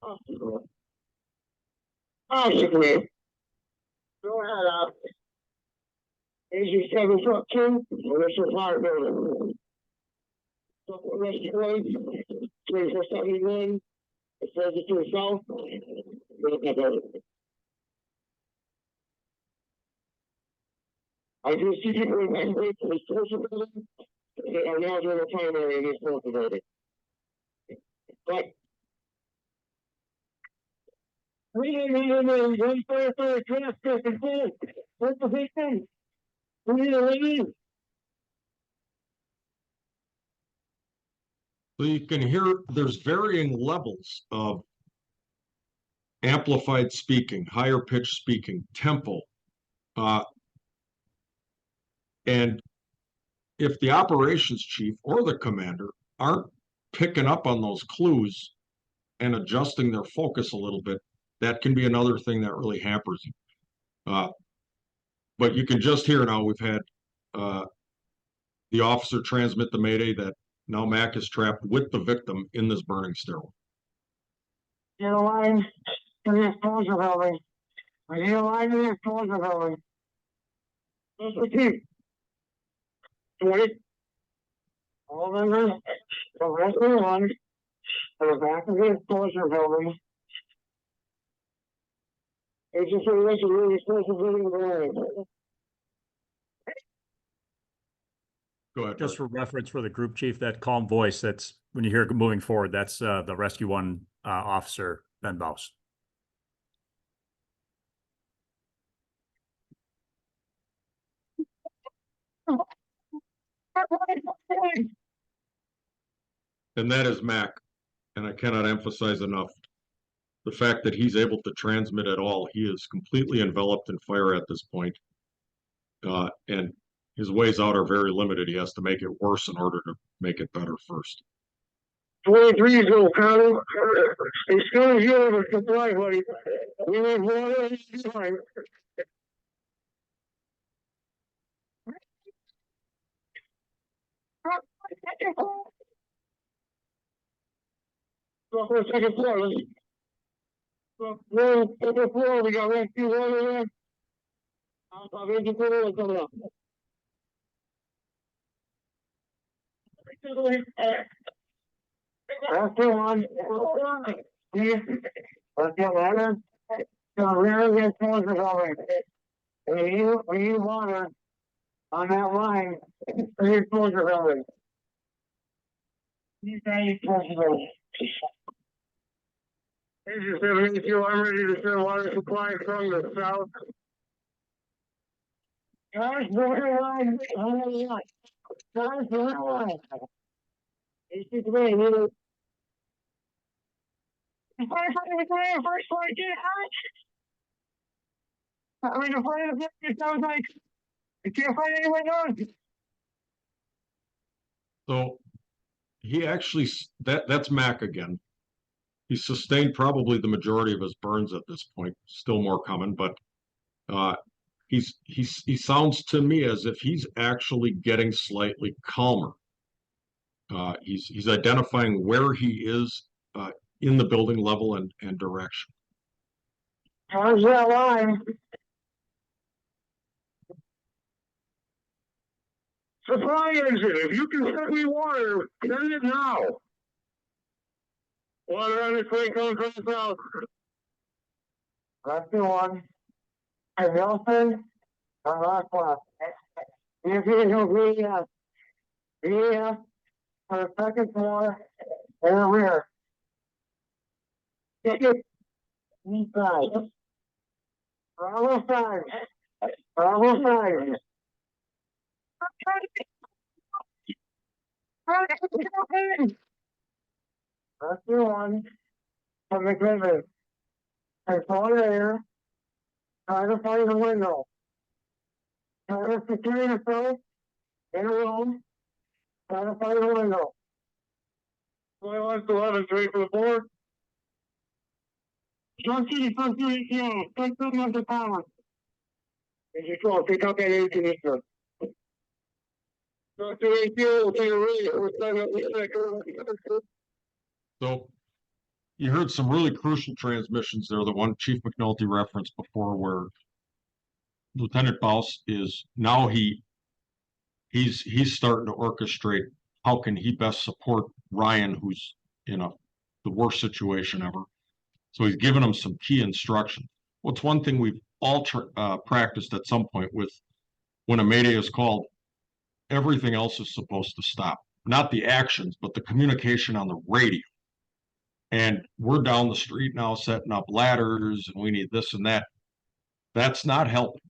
Speaker 3: Obstacle. Obstacle. Go ahead, up. Here's your 7 truck 2. Initial fire building. Rescue road. 2471. It says it to the south. I do see people in my way to the social building. They are now doing a primary in this social building. But we need one firefighter transport control. What's the big thing? We need a relief.
Speaker 2: So you can hear there's varying levels of amplified speaking, higher pitched speaking, tempo. And if the operations chief or the commander aren't picking up on those clues and adjusting their focus a little bit, that can be another thing that really hampers you. But you can just hear now we've had the officer transmit the mayday that now Mac is trapped with the victim in this burning stairwell.
Speaker 3: Get a line to the exposure building. We need a line to the exposure building. That's the key. 20. All members, the rest of the one, to the back of the exposure building. It's just a really exposure building.
Speaker 2: Go ahead.
Speaker 1: Just for reference for the group chief, that calm voice, that's when you hear it moving forward, that's the Rescue 1 officer, Ben Baus.
Speaker 2: And that is Mac. And I cannot emphasize enough the fact that he's able to transmit at all. He is completely enveloped in fire at this point. And his ways out are very limited. He has to make it worse in order to make it better first.
Speaker 3: 23 go, Colonel. As soon as you have a supply, buddy, we need water and time. Go for the second floor. Go second floor. We got rescue water there. I'll be the floor coming up. That's the one. Let's get water. So really get closer over. We need water on that line. We need closer over. You say closer over. This is 72. I'm ready to send water supply from the south. Guys, water line. Guys, water line. It's just way, you know. First one, get hot. I mean, the fire of it sounds like I can't find anyone else.
Speaker 2: So he actually, that's Mac again. He sustained probably the majority of his burns at this point, still more coming, but he sounds to me as if he's actually getting slightly calmer. He's identifying where he is in the building level and direction.
Speaker 3: How's that line? Supply engine, if you can send me water, send it now. Water on its way coming from the south. That's the one. And Nelson, last one. If you can VF for the second floor and the rear. Get it. Inside. Bravo 5. Bravo 5. That's the one from the griffin. Control the air. Try to find the window. Try to secure yourself in a room. Try to find the window. 11, ready for the board. John City, first unit, yeah. First unit of the power. As you call, pick up that air conditioner. So
Speaker 2: you heard some really crucial transmissions there. The one Chief McNulty referenced before, where Lieutenant Baus is now he's starting to orchestrate how can he best support Ryan, who's in the worst situation ever. So he's given him some key instructions. What's one thing we've all practiced at some point with when a mayday is called? Everything else is supposed to stop. Not the actions, but the communication on the radio. And we're down the street now setting up ladders and we need this and that. That's not helping.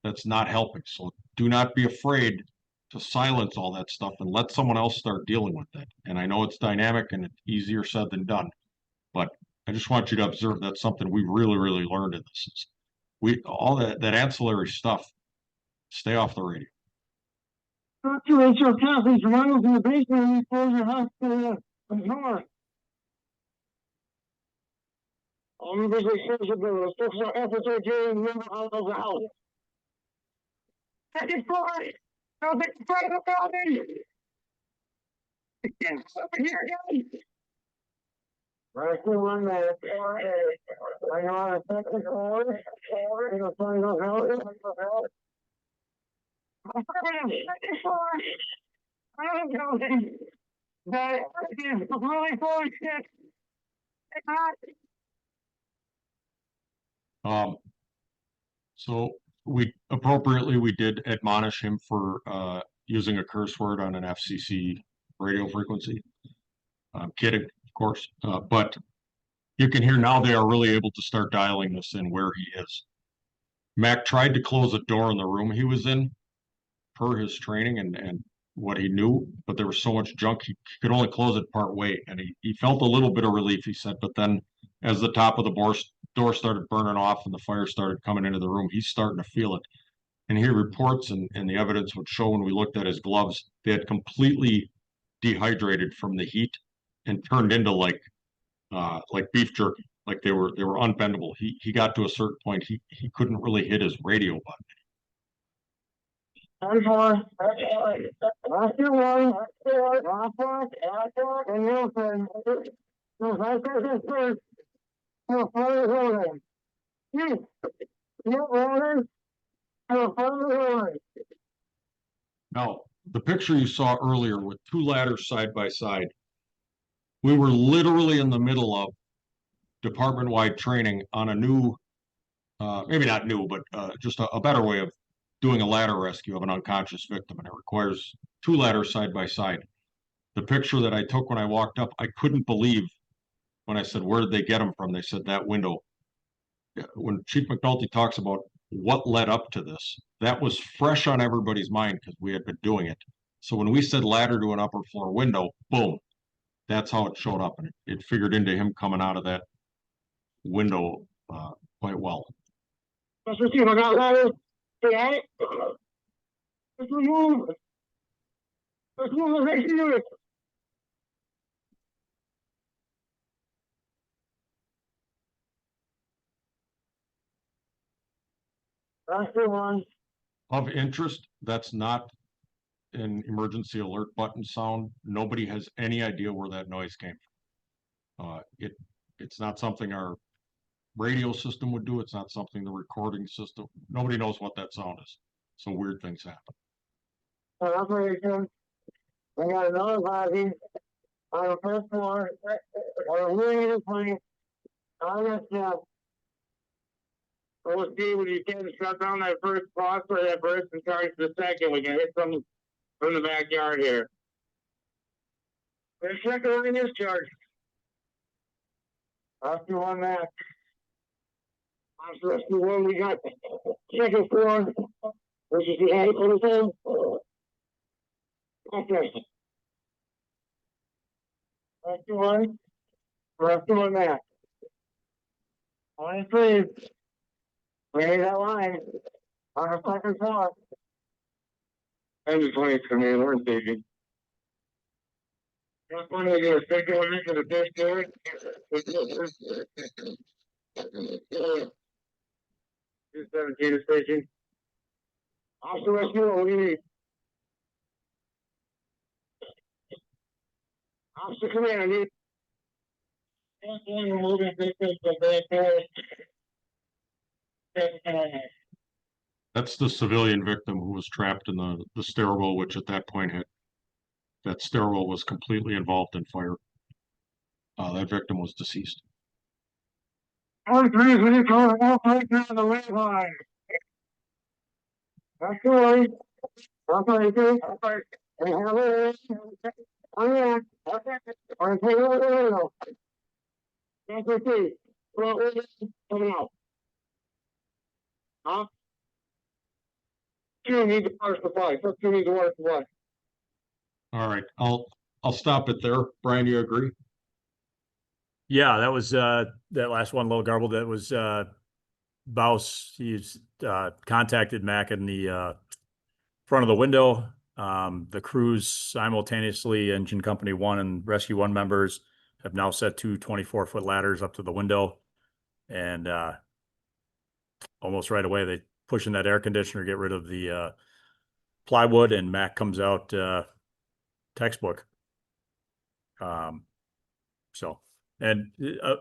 Speaker 2: That's not helping. So do not be afraid to silence all that stuff and let someone else start dealing with it. And I know it's dynamic and it's easier said than done, but I just want you to observe that's something we really, really learned in this. Is all that ancillary stuff, stay off the radio.
Speaker 3: Evacuate your passage runnels in the basement and close your house to the door. All members of the service ability, focus our efforts are during the member out of the house. Second floor! No, the front of the building! Over here, guys! Right, one minute. I know how to second floor. It'll find out how it is. Second floor! Out of the building! That is really fully sick!
Speaker 2: So we did admonish him for using a curse word on an FCC radio frequency. I'm kidding, of course, but you can hear now they are really able to start dialing this in where he is. Mac tried to close a door in the room he was in per his training and what he knew, but there was so much junk he could only close it part way, and he felt a little bit of relief, he said, but then as the top of the door started burning off and the fire started coming into the room, he's starting to feel it. And he reports, and the evidence would show when we looked at his gloves, they had completely dehydrated from the heat and turned into like beef jerky, like they were unbendable. He got to a certain point, he couldn't really hit his radio button.
Speaker 3: Last one, and Wilson. No, that's first. No, fire holding. You water. No, fire holding.
Speaker 2: Now, the picture you saw earlier with two ladders side by side, we were literally in the middle of department-wide training on a new, maybe not new, but just a better way of doing a ladder rescue of an unconscious victim, and it requires two ladders side by side. The picture that I took when I walked up, I couldn't believe when I said, where did they get them from? They said that window. When Chief McNulty talks about what led up to this, that was fresh on everybody's mind because we had been doing it. So when we said ladder to an upper floor window, boom, that's how it showed up, and it figured into him coming out of that window quite well.
Speaker 3: Let's see if I got ladders. Stay at it. Let's move. Let's move the next unit. That's the one.
Speaker 2: Of interest, that's not an emergency alert button sound. Nobody has any idea where that noise came from. It's not something our radio system would do. It's not something the recording system. Nobody knows what that sound is. So weird things happen.
Speaker 3: Operation. We got another body on the first floor. We're really in the plane. On the step. We'll see when you can shut down that first box or that burst and charge the second. We can hit some from the backyard here. The second line is charged. After one Mac. After one, we got second floor, which is the attic on the phone. Okay. After one Mac. Line three. Ready that line. On the second floor. And the 20 command, we're station. Just one to get a second one into the best door. 217 station. Officer rescue, what do you need? Officer command, I need. Moving distance to back door.
Speaker 2: That's the civilian victim who was trapped in the stairwell, which at that point that stairwell was completely involved in fire. That victim was deceased.
Speaker 3: All three, we need to walk right down the red line. That's the way. Okay. We have it. Oh, yeah. Okay. Or take over the window. That's the thing. Well, what's coming out? Huh? Two needs a water supply. Truck two needs a water supply.
Speaker 2: All right, I'll stop it there. Brian, you agree?
Speaker 1: Yeah, that was that last one, a little garbled. That was Baus. He's contacted Mac in the front of the window. The crews simultaneously, Engine Company 1 and Rescue 1 members, have now set two 24-foot ladders up to the window. And almost right away, they push in that air conditioner, get rid of the plywood, and Mac comes out textbook. So, and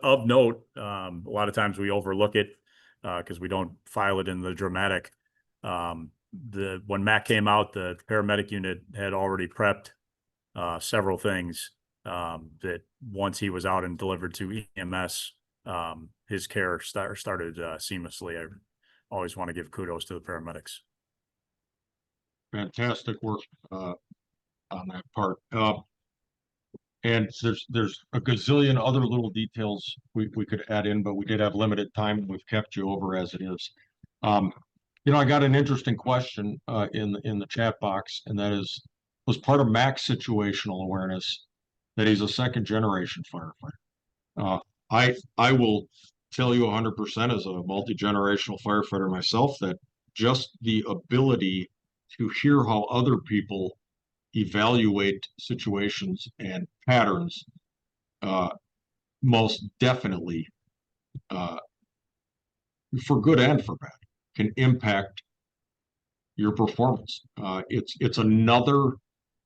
Speaker 1: of note, a lot of times we overlook it because we don't file it in the dramatic. When Mac came out, the paramedic unit had already prepped several things that once he was out and delivered to EMS, his care started seamlessly. I always want to give kudos to the paramedics.
Speaker 2: Fantastic work on that part. And there's a gazillion other little details we could add in, but we did have limited time and we've kept you over as it is. You know, I got an interesting question in the chat box, and that is, was part of Mac's situational awareness that he's a second generation firefighter. I will tell you 100% as a multi-generational firefighter myself that just the ability to hear how other people evaluate situations and patterns most definitely, for good and for bad, can impact your performance. It's another,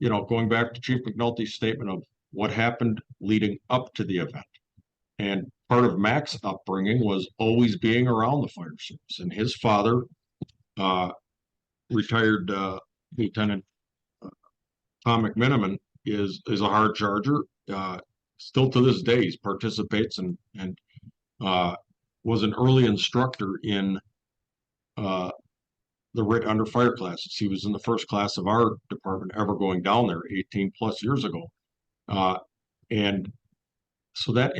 Speaker 2: you know, going back to Chief McNulty's statement of what happened leading up to the event. And part of Mac's upbringing was always being around the fire service. And his father, retired Lieutenant Tom McMiniman, is a hard charger. Still to this day, he participates and was an early instructor in the RIT under fire classes. He was in the first class of our department ever going down there 18 plus years ago. And so that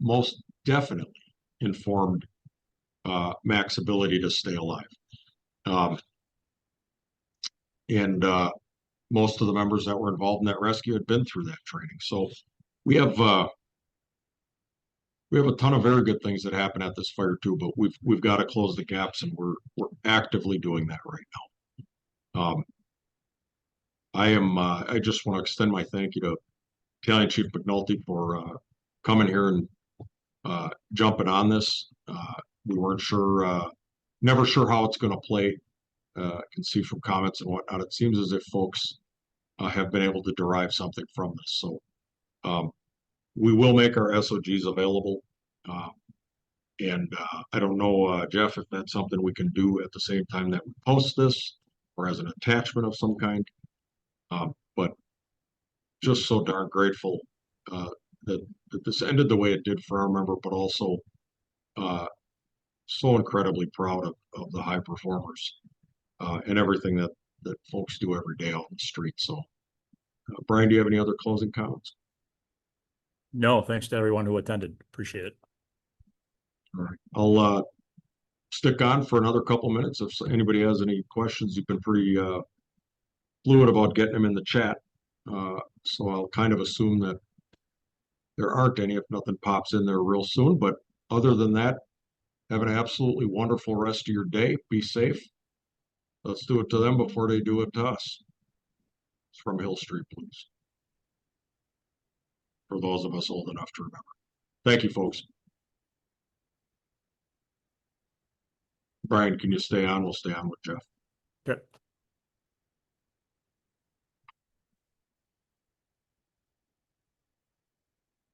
Speaker 2: most definitely informed Mac's ability to stay alive. And most of the members that were involved in that rescue had been through that training. So we have a ton of very good things that happen at this fire too, but we've got to close the gaps, and we're actively doing that right now. I just want to extend my thank you to Battalion Chief McNulty for coming here and jumping on this. We weren't sure, never sure how it's going to play. I can see from comments and whatnot, it seems as if folks have been able to derive something from this. So we will make our SOGs available. And I don't know, Jeff, if that's something we can do at the same time that we post this or as an attachment of some kind. But just so darn grateful that this ended the way it did for our member, but also so incredibly proud of the high performers and everything that folks do every day out in the street. So, Brian, do you have any other closing comments?
Speaker 1: No, thanks to everyone who attended. Appreciate it.
Speaker 2: All right. I'll stick on for another couple minutes. If anybody has any questions, you've been pretty fluid about getting them in the chat. So I'll kind of assume that there aren't any if nothing pops in there real soon. But other than that, have an absolutely wonderful rest of your day. Be safe. Let's do it to them before they do it to us. It's from Hill Street Blues. For those of us old enough to remember. Thank you, folks. Brian, can you stay on? We'll stay on with Jeff.
Speaker 1: Okay.